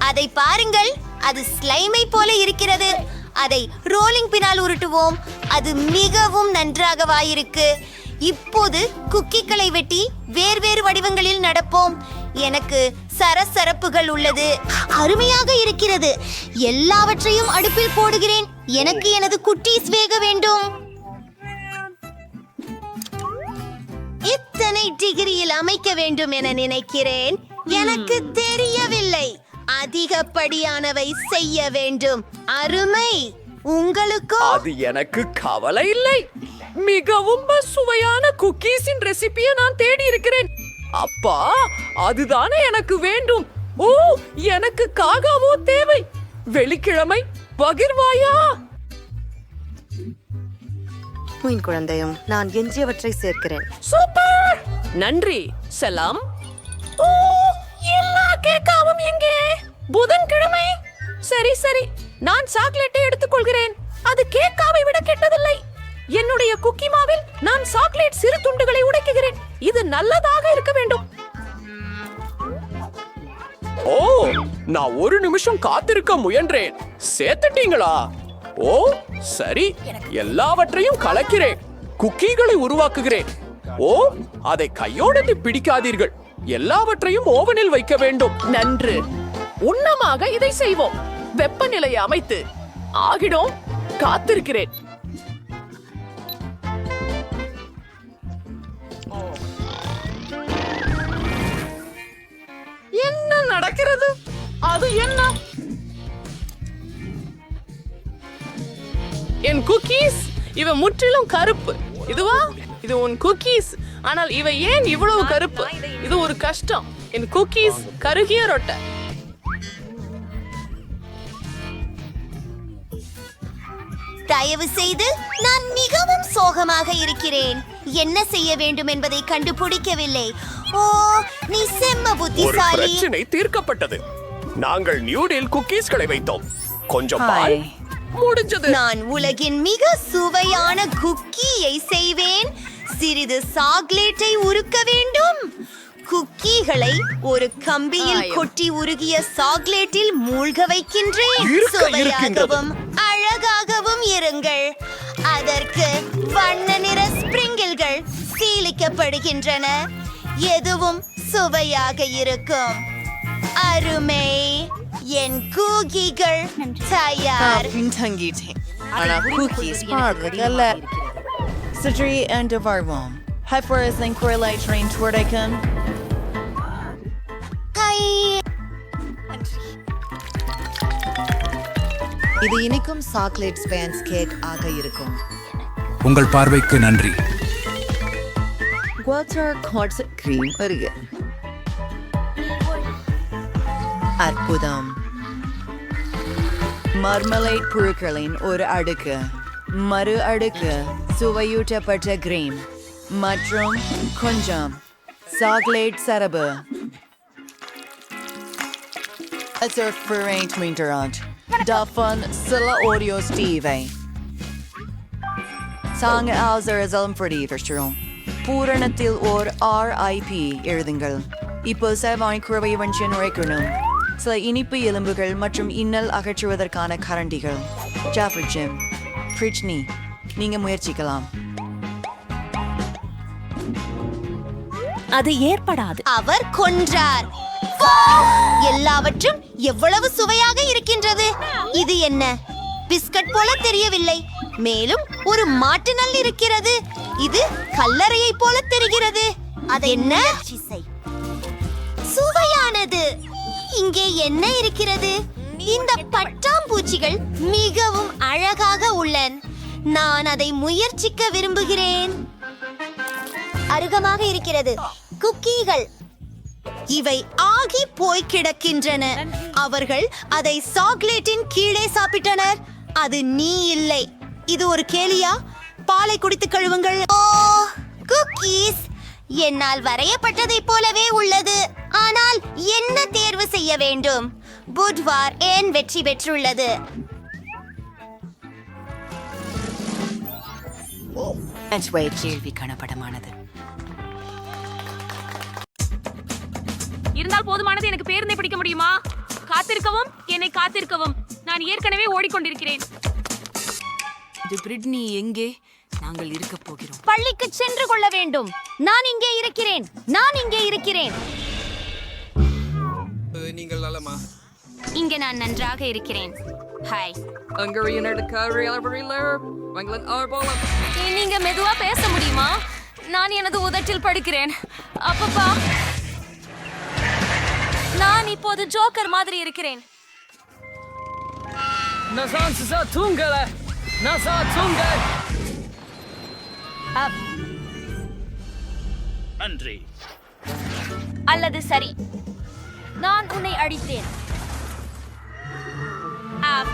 அதை பாருங்கள், அது ஸ்லைமை போல இருக்கிறது. அதை ரோலிங் பின்னால் உருட்டுவோம். அது மிகவும் நன்றாகவாயிருக்கு. இப்போது குக்கிகளை வெட்டி வேறு வடிவங்களில் நடப்போம். எனக்கு சரசரப்புகள் உள்ளது. அருமையாக இருக்கிறது. எல்லாவற்றையும் அடுப்பில் போடுகிறேன். எனக்கு எனது குட்டீஸ் வேக வேண்டும். இத்தனை டிகிரியில் அமைக்க வேண்டும் என நினைக்கிறேன். எனக்கு தெரியவில்லை. அதிகப்படியானவை செய்ய வேண்டும். அருமை. உங்களுக்கோ? அது எனக்கு கவலை இல்லை. மிகவும் சுவையான குக்கீஸின் ரெசிபியை நான் தேடி இருக்கிறேன். அப்பா, அதுதானே எனக்கு வேண்டும். ஓ, எனக்கு காகாவோ தேவை. வெள்ளிக்கிழமை பகிர்வாயா? மீன் குழந்தையும் நான் எஞ்சியவற்றை சேர்க்கிறேன். சூப்பர், நன்றி. செலாம். ஓ, எல்லா கேக்காவும் எங்கே? புதன்கிழமை. சரி சரி, நான் சாக்லேட்டை எடுத்துக்கொள்கிறேன். அது கேக்காவை விட கெட்டதில்லை. என்னுடைய குக்கி மாவில் நான் சாக்லேட் சிறு துண்டுகளை உடைக்குகிறேன். இது நல்லதாக இருக்க வேண்டும். ஓ, நான் ஒரு நிமிஷம் காத்திருக்க முயன்றேன். சேர்த்துட்டீங்களா? ஓ சரி, எல்லாவற்றையும் கலக்கிறேன். குக்கீகளை உருவாக்குகிறேன். ஓ, அதை கையோடு பிடிக்காதீர்கள். எல்லாவற்றையும் ஓவனில் வைக்க வேண்டும். நன்று. உன்னமாக இதை செய்வோம். வெப்பநிலையை அமைத்து ஆகிடும். காத்திருக்கிறேன். என்ன நடக்கிறது? அது என்ன? என் குக்கீஸ் இவ முற்றிலும் கருப்பு. இதுவா? இது உன் குக்கீஸ். ஆனால் இவை ஏன் இவ்வளவு கருப்பு? இது ஒரு கஷ்டம். என் குக்கீஸ் கருகிய ரொட்டை. தயவு செய்து, நான் மிகவும் சோகமாக இருக்கிறேன். என்ன செய்ய வேண்டும் என்பதை கண்டுபிடிக்கவில்லை. ஓ, நீ செம்ம ஒரு புத்திசாலி. பிரச்சனை தீர்க்கப்பட்டது. நாங்கள் நியூடில் குக்கீஸ்களை வைத்தோம். கொஞ்சம் பால். முடிஞ்சது. நான் உலகின் மிக சுவையான குக்கியை செய்வேன். சிறிது சாக்லேட்டை உருக்க வேண்டும். குக்கீகளை ஒரு கம்பியில் கொட்டி உருகிய சாக்லேட்டில் மூழ்க வைக்கின்றேன். சுவையாகவும் அழகாகவும் இருங்கள். அதற்கு வண்ண நிற ஸ்பிரிங்கிள்கள் சீலிக்கப்படுகின்றன. எதுவும் சுவையாக இருக்கும். அருமை. என் குக்கீகள் தயார். ஆனா cookies பார்க்கல. சற்றே end of our room. Hyper is in correlate train toward icon. இது இனிக்கும் சாக்லேட் ஸ்பான்ஸ் கேக் ஆக இருக்கும். உங்கள் பார்வைக்கு நன்றி. வாட்டர் கார்ட்ஸ் கிரீம் வருக. அற்புதம். மர்மலைட் புழுக்களின் ஒரு அடுக்கு, மறு அடுக்கு சுவையூட்டப்பட்ட கிரீம் மற்றும் கொஞ்சம் chocolate சரபு. Davon Silla Audio Steve. Sang Alzarazalm for the Verstrom. Puranatil or RIP எழுதுங்கள். இப்போ சேவாய் குறைவன்ஷன் உரைக்கணும். சில இனிப்பு எலும்புகள் மற்றும் இன்னல் அகற்றுவதற்கான கரண்டிகள். ஜாஃபர் ஜிம், பிரிட்னி, நீங்க முயற்சிக்கலாம். அது ஏற்படாது. அவர் கொன்றார். எல்லாவற்றும் எவ்வளவு சுவையாக இருக்கின்றது. இது என்ன? பிஸ்கட் போல தெரியவில்லை. மேலும் ஒரு மாட்டு நல் இருக்கிறது. இது கல்லறையை போல தெரிகிறது. அது என்ன? சுவையானது. இங்கே என்ன இருக்கிறது? இந்த பட்டாம்பூச்சிகள் மிகவும் அழகாக உள்ளன. நான் அதை முயற்சிக்க விரும்புகிறேன். அருகமாக இருக்கிறது. குக்கீகள் இவை ஆகி போய் கிடக்கின்றன. அவர்கள் அதை சாக்லேட்டின் கீழே சாப்பிட்டனர். அது நீ இல்லை. இது ஒரு கேலியா? பாலை குடித்து கழுவுங்கள். ஓ, குக்கீஸ் என்னால் வரையப்பட்டதை போலவே உள்ளது. ஆனால் என்ன தேர்வு செய்ய வேண்டும்? புட்வார் ஏன் வெற்றி பெற்றுள்ளது? கேள்வி கணப்படமானது. இருந்தால் போதுமானது. எனக்கு பேருந்தை பிடிக்க முடியுமா? காத்திருக்கவும், என்னை காத்திருக்கவும். நான் ஏற்கனவே ஓடிக்கொண்டிருக்கிறேன். பிரிட்னி எங்கே? நாங்கள் இருக்க போகிறோம். பள்ளிக்கு சென்று கொள்ள வேண்டும். நான் இங்கே இருக்கிறேன். நான் இங்கே இருக்கிறேன். நீங்கள் நலமா? இங்கே நான் நன்றாக இருக்கிறேன். ஹாய். நீங்க மெதுவா பேச முடியுமா? நான் எனது உதட்டில் படுக்கிறேன். அப்பப்பா, நான் இப்போது ஜோக்கர் மாதிரி இருக்கிறேன். நன்றி. அல்லது சரி, நான் உன்னை அடித்தேன்.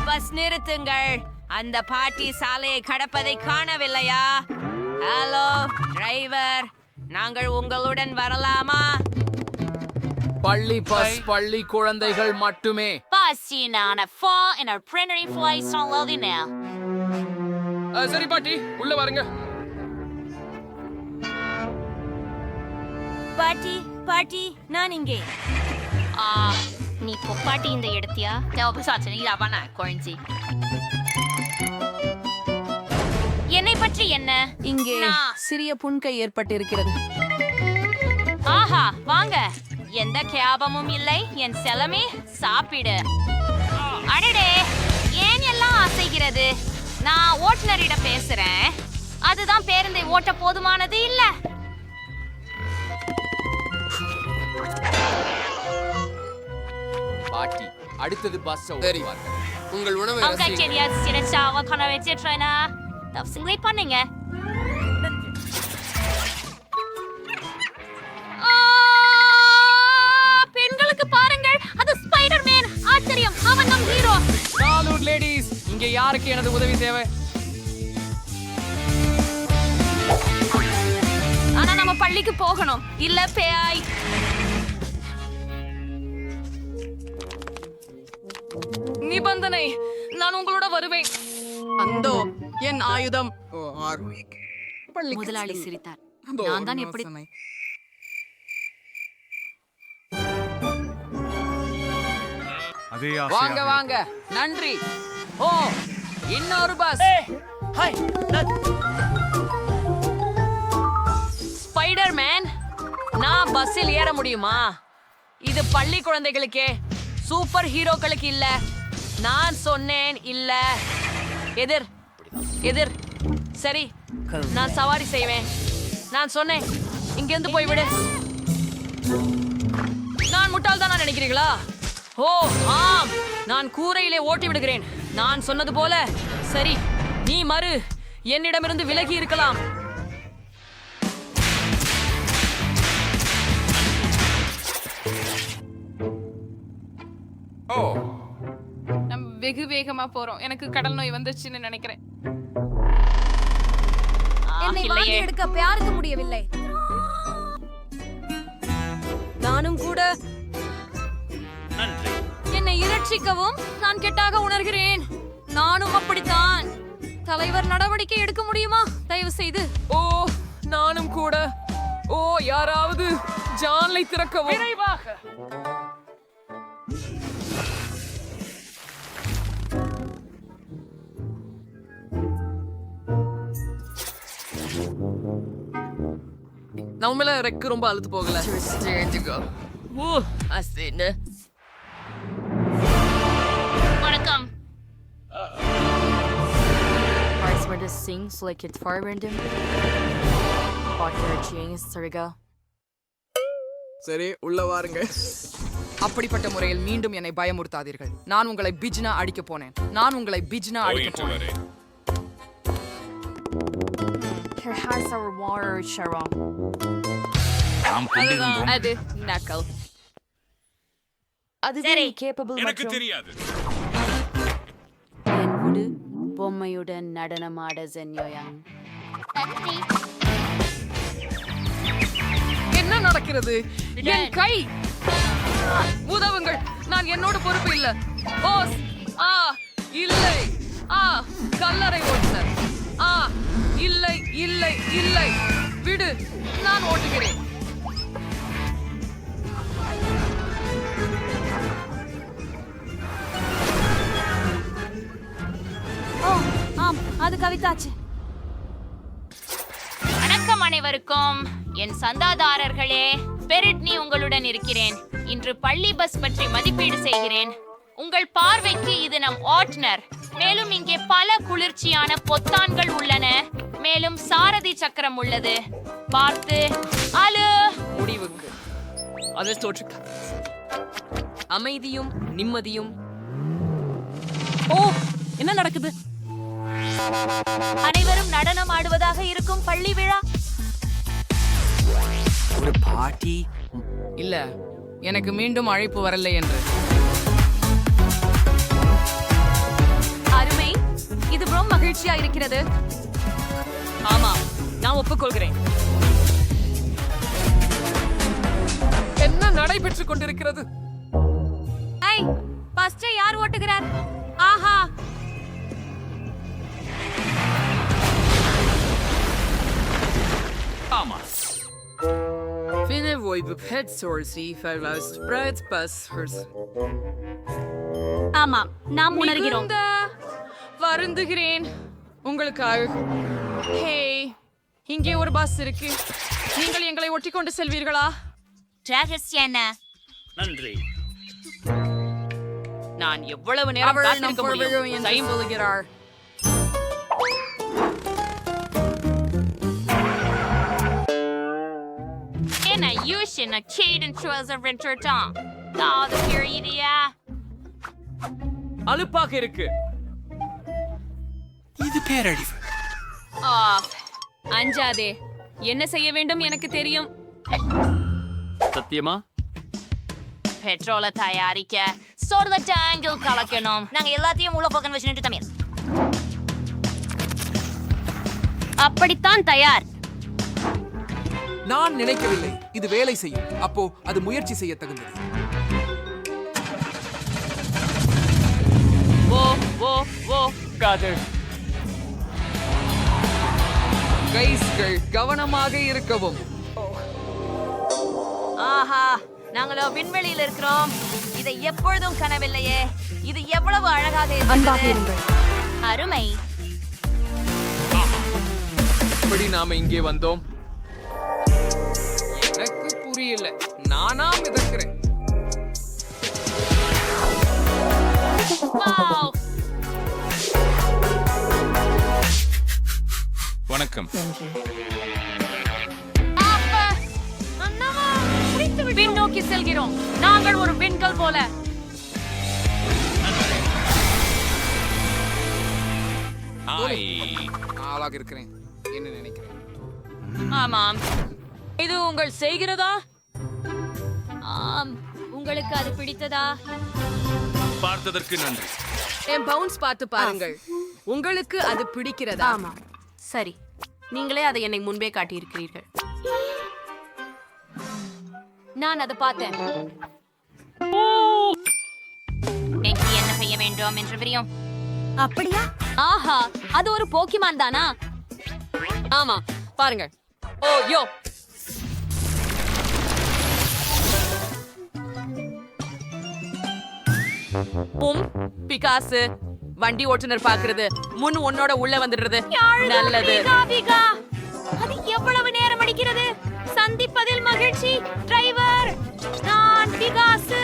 பஸ் நிறுத்துங்கள். அந்த பாட்டி சாலையை கடப்பதை காணவில்லையா? ஹலோ டிரைவர், நாங்கள் உங்களுடன் வரலாமா? பள்ளி பஸ் பள்ளி குழந்தைகள் மட்டுமே. சரி பாட்டி, உள்ள வாருங்க. பாட்டி, பாட்டி, நான் இங்கே. நீ பொப்பாட்டி இந்த எடுத்தியா என்னை பற்றி என்ன இங்கே சிறிய புண்கை ஏற்பட்டிருக்கிறது. ஆஹா வாங்க எந்த கேபமும் இல்லை என் செலமே சாப்பிடு அடடே ஏன் எல்லாம் அசைகிறது நான் ஓட்டுநரிடம் பேசுறேன் அதுதான் பேருந்தை ஓட்ட போதுமானது இல்ல பாட்டி அடுத்தது பஸ் சரி உங்கள் உணவை அவங்க சரியா சிறச்சாவ கன வச்சிட்டேனா தப்சிங்களை பண்ணீங்க பெண்களுக்கு பாருங்கள் அது ஸ்பைடர்மேன் ஆச்சரியம் அவன் நம் ஹீரோ சாலூட் லேடீஸ் இங்க யாருக்கு எனது உதவி தேவை ஆனா நம்ம பள்ளிக்கு போகணும் இல்ல பேய் நிபந்தனை நான் உங்களோட வருவேன். அந்தோ என் ஆயுதம். முதலாளி சிரித்தார் நான் தான் எப்படி வாங்க வாங்க நன்றி ஓ இன்னொரு பஸ் ஸ்பைடர்மேன் நான் பஸ்ஸில் ஏற முடியுமா இது பள்ளி குழந்தைகளுக்கே சூப்பர் ஹீரோக்களுக்கு இல்ல நான் சொன்னேன் இல்ல எதிர் எதிர் சரி நான் சவாரி செய்வேன் நான் சொன்னேன் இங்கிருந்து போய்விடு நான் முட்டாள்தானா நினைக்கிறீங்களா ஓ ஆம் நான் கூரையிலே ஓட்டி விடுகிறேன் நான் சொன்னது போல சரி நீ மறு என்னிடமிருந்து விலகி இருக்கலாம் நம்ம வெகு வேகமா போறோம். எனக்கு கடல் நோய் வந்துச்சுன்னு நினைக்கிறேன். என்னை வாங்கி எடுக்க யாருக்கு முடியவில்லை நானும் கூட என்னை இரட்சிக்கவும் நான் கெட்டாக உணர்கிறேன் நானும் அப்படித்தான் தலைவர் நடவடிக்கை எடுக்க முடியுமா தயவு செய்து ஓ நானும் கூட. ஓ யாராவது ஜான்லை திறக்கவும். விரைவாக நான் உண்மையில ரெக்கு ரொம்ப அழுத்து போகல. வணக்கம் சரி உள்ள வாருங்க. அப்படிப்பட்ட முறையில் மீண்டும் என்னை பயமுறுத்தாதீர்கள். நான் உங்களை பிஜ்னா அடிக்க போனேன். அது நக்கல். சரி எனக்கு தெரியாது பொம்மையுடன் நடனமாட ஜென்யோயாங். என்ன நடக்கிறது? என் கை உதவுங்கள் நான் என்னோட பொறுப்பு இல்ல. ஓஸ் ஆ இல்லை ஆ கல்லறை ஓட்டுனர் ஆ இல்லை இல்லை இல்லை விடு நான் ஓட்டுகிறேன். ஓ ஆம் அது கவிதாச்சு வணக்கம் அனைவருக்கும் என் சந்தாதாரர்களே பெரிட்னி உங்களுடன் இருக்கிறேன் இன்று பள்ளி பஸ் பற்றி மதிப்பீடு செய்கிறேன் உங்கள் பார்வைக்கு இது நம் ஓட்டுனர் மேலும் இங்கே பல குளிர்ச்சியான பொத்தான்கள் உள்ளன மேலும் சாரதி சக்கரம் உள்ளது பார்த்து அலு முடிவுக்கு அது தோற்று அமைதியும் நிம்மதியும் ஓ என்ன நடக்குது அனைவரும் நடனம் ஆடுவதாக இருக்கும் பள்ளி விழா ஒரு பாட்டி இல்ல எனக்கு மீண்டும் அழைப்பு வரலை என்று. அருமை இது ரொம்ப மகிழ்ச்சியா இருக்கிறது ஆமா நான் ஒப்புக்கொள்கிறேன் என்ன நடைபெற்றுக் கொண்டிருக்கிறது? ஐ பஸ்ஸை யார் ஓட்டுகிறார் ஆஹா ஆமா Finevoy ஆமாம் நாம் உணர்கிறோம். வருந்துகிறேன் உங்களுக்காக. ஹே, இங்கே ஒரு பஸ் இருக்கு. நீங்கள் எங்களை ஒட்டி கொண்டு செல்வீர்களா? நன்றி. நான் எவ்வளவு நேரம் காத்திருக்க முடியும்? சொல்கிறார். அலுப்பாக இருக்கு. இது பேரழிவு. அஞ்சாதே, என்ன செய்ய வேண்டும் எனக்கு தெரியும். சத்தியமா? பெட்ரோலை தயாரிக்க சோர்ல டேங்கில் கலக்கணும். நாங்க எல்லாத்தையும் உள்ள போக்கன் வச்சுட்டு தமிழ். அப்படித்தான் தயார். நான் நினைக்கவில்லை இது வேலை செய்யும். அப்போ அது முயற்சி செய்ய தகுந்தது. ஓ ஓ ஓ காதல். கைஸ்கள் கவனமாக இருக்கவும். ஆஹா, நாங்களோ விண்வெளியில் இருக்கிறோம். இதை எப்பொழுதும் கனவில்லையே. இது எவ்வளவு அழகாக இருக்கிறது. அருமை. எப்படி நாம இங்கே வந்தோம்? எனக்கு புரியல. நானா மிதக்கிறேன். வணக்கம். விண்ணோக்கி செல்கிறோம். நாங்கள் ஒரு விண்கல் போல. ஆளாக இருக்கிறேன். என்ன நினைக்கிறேன்? ஆமாம். இது உங்கள் செய்கிறதா? ஆம். உங்களுக்கு அது பிடித்ததா? பார்த்ததற்கு நன்றி. என் பவுன்ஸ் பார்த்து பாருங்கள். உங்களுக்கு அது பிடிக்கிறதா? ஆமா. சரி, நீங்களே அதை என்னை முன்பே காட்டியிருக்கிறீர்கள். நான் அதை பார்த்தேன். என்ன செய்ய வேண்டும் என்று தெரியும். அப்படியா? ஆஹா, அது ஒரு போக்கிமான் தானா? ஆமா, பாருங்க. ஓ யோ, பிகாசு வண்டி ஓட்டுநர் பாக்குறது முன் உன்னோட உள்ள வந்துடுறது நல்லது. அது எவ்வளவு நேரம் அடிக்கிறது? சந்திப்பதில் மகிழ்ச்சி டிரைவர். நான் பிகாசு.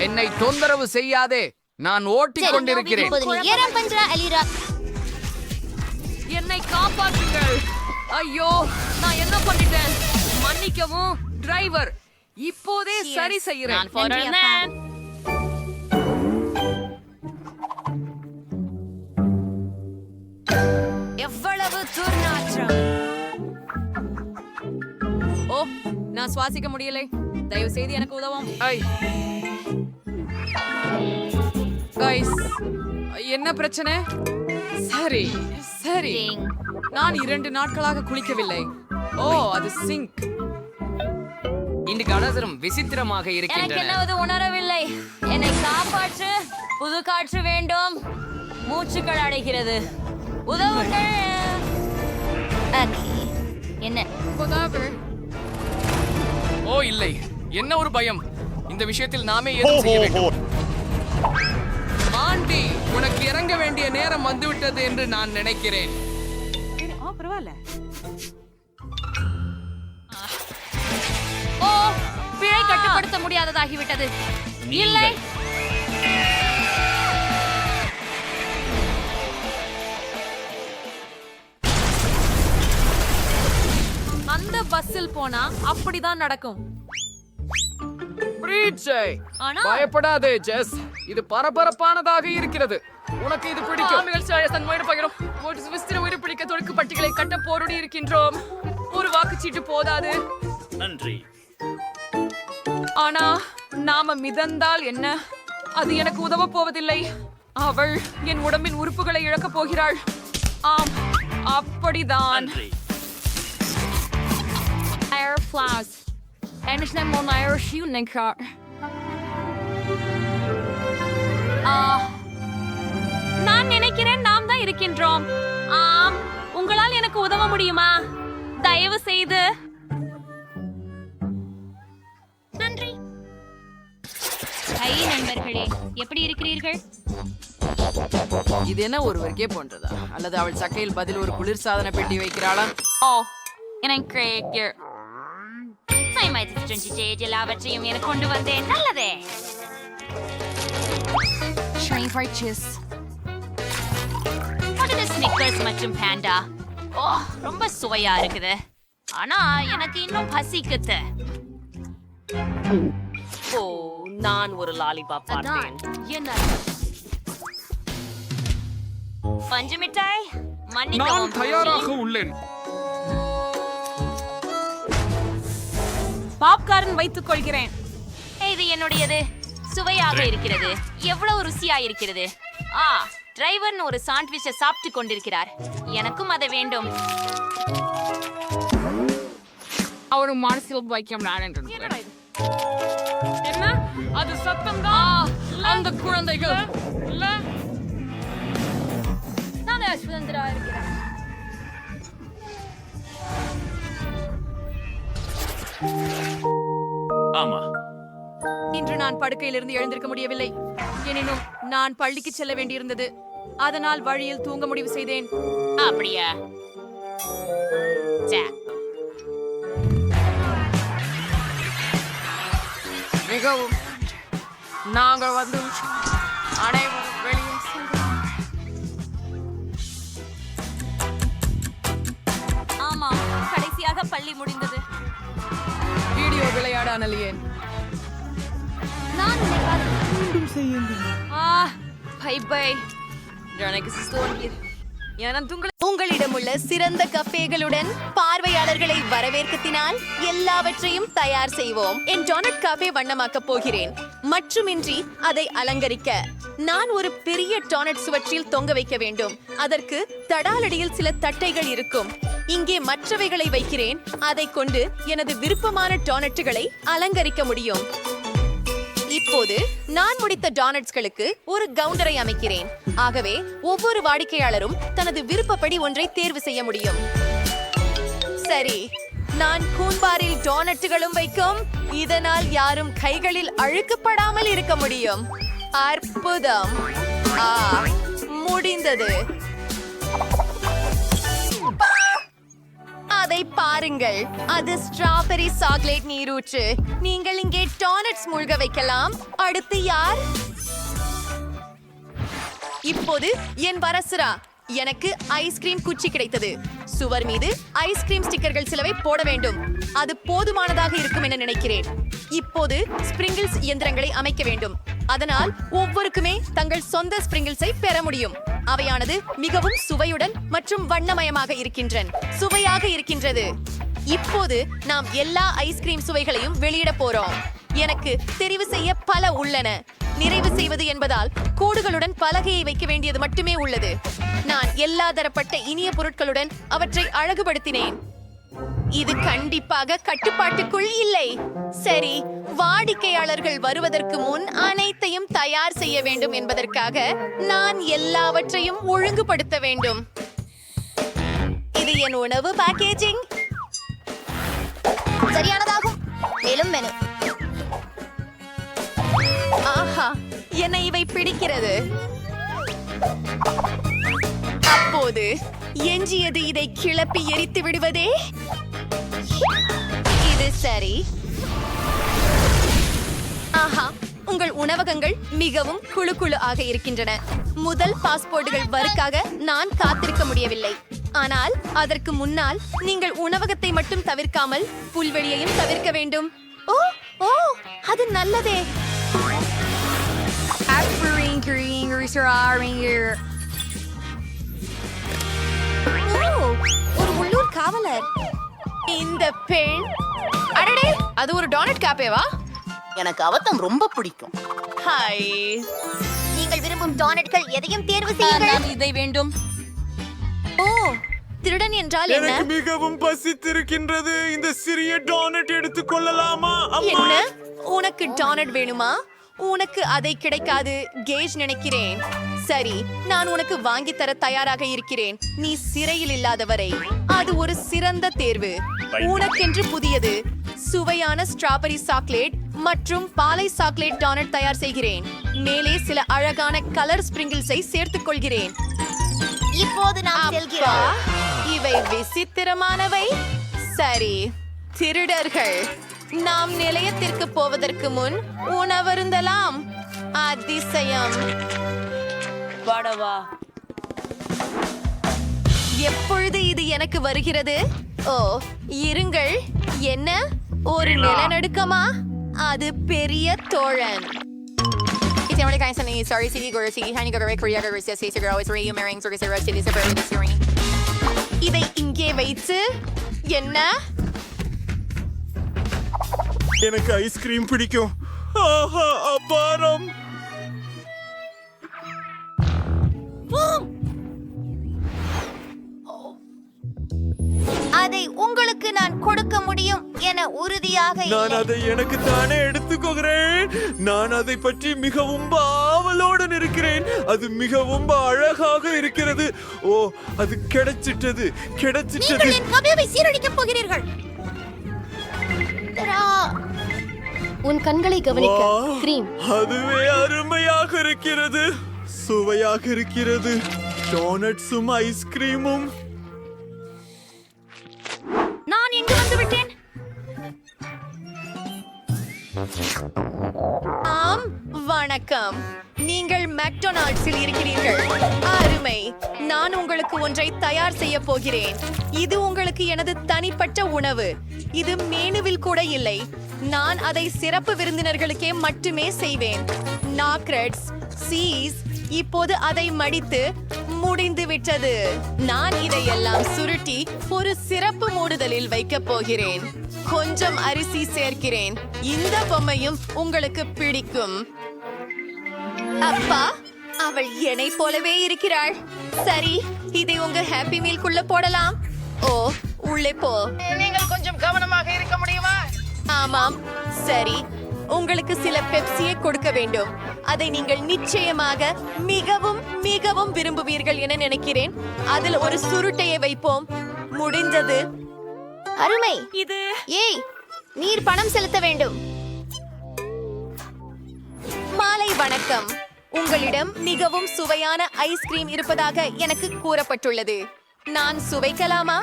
என்னை தொந்தரவு செய்யாதே. நான் ஓட்டிக் கொண்டிருக்கிறேன். என்னை காப்பாற்றுங்கள். ஐயோ, நான் என்ன பண்ணிட்டேன்? மன்னிக்கவும் டிரைவர். இப்போதே சரி செய்கிறேன். எவ்வளவு துர்நாற்றம். ஓ, நான் சுவாசிக்க முடியலை. தயவு செய்து எனக்கு உதவும். கைஸ், என்ன பிரச்சனை? சரி சரி, நான் 2 நாட்களாக குளிக்கவில்லை. ஓ, அது சிங்க். இன்றைக்கு அனசரம் விசித்திரமாக எனக்கு இருக்கின்றன. என்னவது உணரவில்லை. என்னை காப்பாற்று. புது காற்று வேண்டும். மூச்சுக்கள் அடைகிறது. உதவுங்கள். என்ன? ஓ இல்லை, என்ன ஒரு பயம். இந்த விஷயத்தில் நாமே ஏதும் செய்ய வேண்டும். ஆண்டி, உனக்கு இறங்க வேண்டிய நேரம் வந்துவிட்டது என்று நான் நினைக்கிறேன். ஓ, பிழை கட்டுப்படுத்த முடியாததாகிவிட்டது. இல்லை, அந்த பஸ்ஸில் போனா அப்படிதான் நடக்கும். பயப்படாதே ஜெஸ், இது பரபரப்பானதாக இருக்கிறது. உனக்கு இது பிடிக்கும். பிடிக்க தொடுக்கு பட்டிகளை கட்ட போரோடி இருக்கின்றோம். ஒரு வாக்குச்சீட்டு போதாது. நன்றி. ஆனா நாம மிதந்தால் என்ன? அது எனக்கு உதவ போவதில்லை. அவள் என் உடம்பின் உறுப்புகளை இழக்கப் போகிறாள். ஆம், அப்படிதான். Airflows. Endlich mal eine Schiene klar. நான் நினைக்கிறேன் நாம் தான் இருக்கின்றோம். ஆம், உங்களால் எனக்கு உதவ முடியுமா? தயவு செய்து. நண்பர்களே, எப்படி இருக்கிறீர்கள்? இது என்ன ஒருவருக்கே போன்றதா அல்லது அவள் சக்கையில் பதில் ஒரு குளிர்சாதன பெட்டி வைக்கிறாளா? எனக்கு எல்லாவற்றையும் எனக்கு கொண்டு வந்தேன். நல்லதே. ஸ்னிக்கர்ஸ் மற்றும் பேண்டா. ஓ, ரொம்ப சுவையா இருக்குது. ஆனா எனக்கு இன்னும் பசிக்குது. ஓ, நான் ஒரு லாலிபாப் பார்த்தேன். என்ன பஞ்சு மிட்டாய்? நான் மன்னிக்கவும். தயாராக உள்ளேன். பாப்கார்ன் வைத்துக் கொள்கிறேன். இது என்னுடையது. சுவையாக இருக்கிறது. எவ்வளவு ருசியா இருக்கிறது. டிரைவர் ஒரு சாண்ட்விச்சை சாப்பிட்டு கொண்டிருக்கிறார். எனக்கும் அதை வேண்டும். அவர் மனசில் வைக்க என்ன அது சத்தம் தான். அந்த குழந்தைகள் நான் சுதந்திரா இருக்கிறேன். ஆமா, இன்று நான் படுக்கையிலிருந்து எழுந்திருக்க முடியவில்லை. எனினும் நான் பள்ளிக்கு செல்ல வேண்டியிருந்தது. அதனால் வழியில் தூங்க முடிவு செய்தேன். அப்படியா? மிகவும் நாங்கள் வந்து அனைவரும் வெளியில் ஆமா, கடைசியாக பள்ளி முடிந்தது. வீடியோ விளையாட அனலியேன். நான் பை பை. உங்களிடமுள்ள சிறந்த கஃபேகளுடன் பார்வையாளர்களை வரவேற்கத்தினால் எல்லாவற்றையும் தயார் செய்வோம். என் டோனட் காஃபே வண்ணமாக்கப் போகிறேன். மற்றுமின்றி அதை அலங்கரிக்க நான் ஒரு பெரிய டோனட் சுவற்றில் தொங்க வைக்க வேண்டும். அதற்கு தடாலடியில் சில தட்டைகள் இருக்கும். இங்கே மற்றவைகளை வைக்கிறேன். அதை கொண்டு எனது விருப்பமான டோனட்டுகளை அலங்கரிக்க முடியும். இப்போது நான் முடித்த டோனட்ஸ்களுக்கு ஒரு கவுண்டரை அமைக்கிறேன். ஆகவே ஒவ்வொரு வாடிக்கையாளரும் தனது விருப்பப்படி ஒன்றை தேர்வு செய்ய முடியும். சரி, நான் கூன்பாரில் டோனட்டுகளும் வைக்கும். இதனால் யாரும் கைகளில் அழுக்கப்படாமல் இருக்க முடியும். அற்புதம். முடிந்தது. அதை பாருங்கள். அது ஸ்ட்ராபெரி சாக்லேட் நீரூற்று. நீங்கள் இங்கே டோனட்ஸ் மூழ்க வைக்கலாம். அடுத்து யார்? இப்போது என் வரசுரா. எனக்கு ஐஸ்கிரீம் குச்சி கிடைத்தது. சுவர் மீது ஐஸ்கிரீம் ஸ்டிக்கர்கள் சிலவை போட வேண்டும். அது போதுமானதாக இருக்கும் என நினைக்கிறேன். இப்போது ஸ்பிரிங்கிள்ஸ் இயந்திரங்களை அமைக்க வேண்டும். அதனால் ஒவ்வொருக்குமே தங்கள் சொந்த ஸ்பிரிங்கிள்ஸை பெற முடியும். அவையானது மிகவும் சுவையுடன் மற்றும் வண்ணமயமாக சுவையாக இருக்கின்றது. இப்போது நாம் எல்லா ஐஸ்கிரீம் சுவைகளையும் வெளியிட போறோம். எனக்கு தெரிவு செய்ய பல உள்ளன. நிறைவு செய்வது என்பதால் கோடுகளுடன் பலகையை வைக்க வேண்டியது மட்டுமே உள்ளது. நான் எல்லா தரப்பட்ட இனிய பொருட்களுடன் அவற்றை அழகுபடுத்தினேன். இது கண்டிப்பாக கட்டுப்பாட்டுக்குள் இல்லை. சரி, வாடிக்கையாளர்கள் வருவதற்கு முன் அனைத்தையும் தயார் செய்ய வேண்டும் என்பதற்காக நான் எல்லாவற்றையும் ஒழுங்குபடுத்த வேண்டும். இது என் உணவு பேக்கேஜிங். சரியானதாகும். மேலும் மெனு. ஆஹா, என்னை இவை பிடிக்கிறது. அப்போது எஞ்சியது இதை கிளப்பி எரித்து விடுவதே. இது சரி. ஆஹா, உங்கள் உணவகங்கள் மிகவும் குழு ஆக இருக்கின்றன. முதல் பாஸ்போர்ட்டுகள் வருக்காக நான் காத்திருக்க முடியவில்லை. ஆனால் அதற்கு முன்னால் நீங்கள் உணவகத்தை மட்டும் தவிர்க்காமல் புல்வெளியையும் தவிர்க்க வேண்டும். ஓ ஓ, அது நல்லதே. ஒரு உள்ளூர் காவலர். இந்த பெண். அடடே, அது ஒரு டோனட் காப்பேவா? எனக்கு அவத்தம் ரொம்ப பிடிக்கும். ஹாய். நீங்கள் விரும்பும் டோனட்கள் எதையும் தேர்வு செய்யுங்கள். இதை வேண்டும். ஓ, திருடன் என்றால் என்ன? எனக்கு மிகவும் பசித்திருக்கின்றது. இந்த சிறிய டோனட் எடுத்துக் கொள்ளலாமா? என்ன? உனக்கு டோனட் வேணுமா? உனக்கு அதை கிடைக்காது கேஜ் நினைக்கிறேன். சரி, நான் உனக்கு வாங்கி தர தயாராக இருக்கிறேன். நீ சிறையில் இல்லாதவரை அது ஒரு சிறந்த தேர்வு. உனக்கென்று புதியது சுவையான ஸ்ட்ராபெரி சாக்லேட் மற்றும் பாலை சாக்லேட் டானட் தயார் செய்கிறேன். மேலே சில அழகான கலர் ஸ்பிரிங்கிள்ஸை சேர்த்துக் கொள்கிறேன். இப்போது நாம் செல்கிறோம். இவை விசித்திரமானவை. சரி, திருடர்கள், நாம் நிலையத்திற்கு போவதற்கு முன் உணவருந்தலாம். அதிசயம். எப்பொழுது இது எனக்கு வருகிறது? ஓ, இருங்கள். என்ன, ஒரு நிலநடுக்கமா? அது பெரிய தோழன். இதை இங்கே வைத்து என்ன? எனக்கு ஐஸ்கிரீம் பிடிக்கும். ஆஹா, அபாரம். அதை உங்களுக்கு நான் கொடுக்க முடியும் என உறுதியாக நான் இல்லை. அதை எனக்கு தானே எடுத்துக்கொள்கிறேன். நான் அதை பற்றி மிகவும் ஆவலுடன் இருக்கிறேன். அது மிகவும் அழகாக இருக்கிறது. ஓ, அது கிடைச்சிட்டது. நீங்கள் என் கவியை சீரழிக்கப் போகிறீர்கள். உன் கண்களை கவனிக்க. கிரீம். அதுவே அருமையாக இருக்கிறது. சுவையாக இருக்கிறது. டோனட்ஸும் ஐஸ்கிரீமும். நான் எங்கு வந்து விட்டேன்? ஆம், வணக்கம். நீங்கள் மெக்டொனால்ட்ஸில் இருக்கிறீர்கள். அருமை. நான் உங்களுக்கு ஒன்றை தயார் செய்ய போகிறேன். இது உங்களுக்கு எனது தனிப்பட்ட உணவு. இது மெனுவில் கூட இல்லை. நான் அதை சிறப்பு விருந்தினர்களுக்கே மட்டுமே செய்வேன். நாக்ரெட்ஸ், சீஸ். இப்போது அதை மடித்து முடிந்து விட்டது. நான் இதையெல்லாம் சுருட்டி ஒரு சிறப்பு மூடுதலில் வைக்கப் போகிறேன். கொஞ்சம் அரிசி சேர்க்கிறேன். இந்த பொம்மையும் உங்களுக்கு பிடிக்கும். அப்பா, அவள் என்னை போலவே இருக்கிறாள். சரி, இதை உங்க ஹாப்பி மீல்குள்ள போடலாம். ஓ, உள்ளே போ. நீங்கள் கொஞ்சம் கவனமாக இருக்க முடியுமா? ஆமாம், சரி. உங்களுக்கு சில பெப்சியை கொடுக்க வேண்டும். அதை நீங்கள் நிச்சயமாக மிகவும் மிகவும் விரும்புவீர்கள் என நினைக்கிறேன். அதில் ஒரு சுருட்டையை வைப்போம். முடிந்தது. அருமை. இது ஏய், நீர் பணம் செலுத்த வேண்டும். மாலை வணக்கம். உங்களிடம் மிகவும் சுவையான ஐஸ்கிரீம் இருப்பதாக எனக்கு கூறப்பட்டுள்ளது. நான் சுவைக்கலாமா?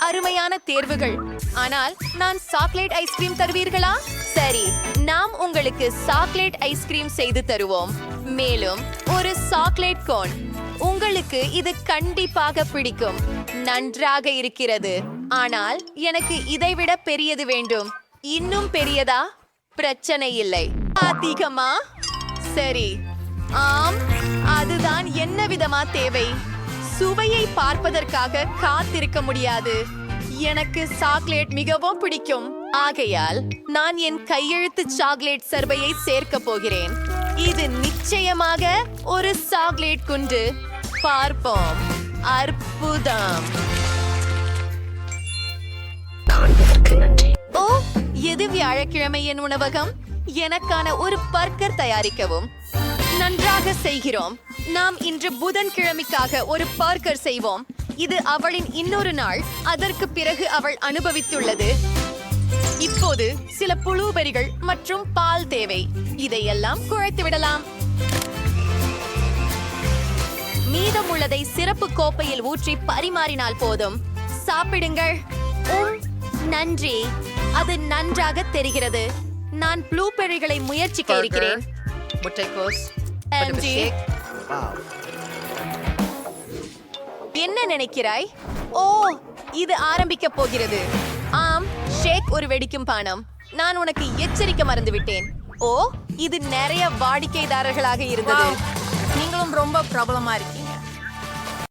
அருமையான தேர்வுகள். ஆனால் நான் சாக்லேட் ஐஸ்கிரீம் தருவீர்களா? சரி, நாம் உங்களுக்கு சாக்லேட் ஐஸ்கிரீம் செய்து தருவோம். மேலும் ஒரு சாக்லேட் கோன். உங்களுக்கு இது கண்டிப்பாக பிடிக்கும். நன்றாக இருக்கிறது. ஆனால் எனக்கு இதைவிட பெரியது வேண்டும். இன்னும் பெரியதா? பிரச்சனை இல்லை. அதிகமா? சரி. ஆம், அதுதான் என்ன விதமா தேவை. சுவையை பார்ப்பதற்காக காத்திருக்க முடியாது. எனக்கு சாக்லேட் மிகவும் பிடிக்கும். ஆகையால் நான் என் கையெழுத்து சாக்லேட் சர்பையை சேர்க்க போகிறேன். இது நிச்சயமாக ஒரு சாக்லேட் குண்டு. பார்ப்போம். அற்புதம். ஓ, எது வியாழக்கிழமை என் உணவகம்? எனக்கான ஒரு பர்கர் தயாரிக்கவும். நன்றாக செய்கிறோம். நாம் இன்று புதன்கிழமைக்காக ஒரு பர்கர் செய்வோம். இது அவளின் இன்னொரு நாள். அதற்கு பிறகு அவள் அனுபவித்துள்ளது. இப்போது சில புளூபெரிகள் மற்றும் பால் தேவை. இதையெல்லாம் குழைத்து விடலாம். மீதமுள்ளதை சிறப்பு கோப்பையில் ஊற்றி பரிமாறினால் போதும். சாப்பிடுங்கள். நன்றி. அது நன்றாக தெரிகிறது. நான் ப்ளூபெரிகளை முயற்சிக்க இருக்கிறேன். முட்டைக்கோஸ். ஆண்டி, என்ன நினைக்கிறாய்? ஓ, இது ஆரம்பிக்க போகிறது. ஆம், ஷேக் ஒரு வெடிக்கும் பானம். நான் உனக்கு எச்சரிக்க மறந்துவிட்டேன். ஓ, இது நிறைய வாடிக்கைதாரர்களாக இருந்தது. நீங்களும் ரொம்ப பிரபலமா இருக்கீங்க.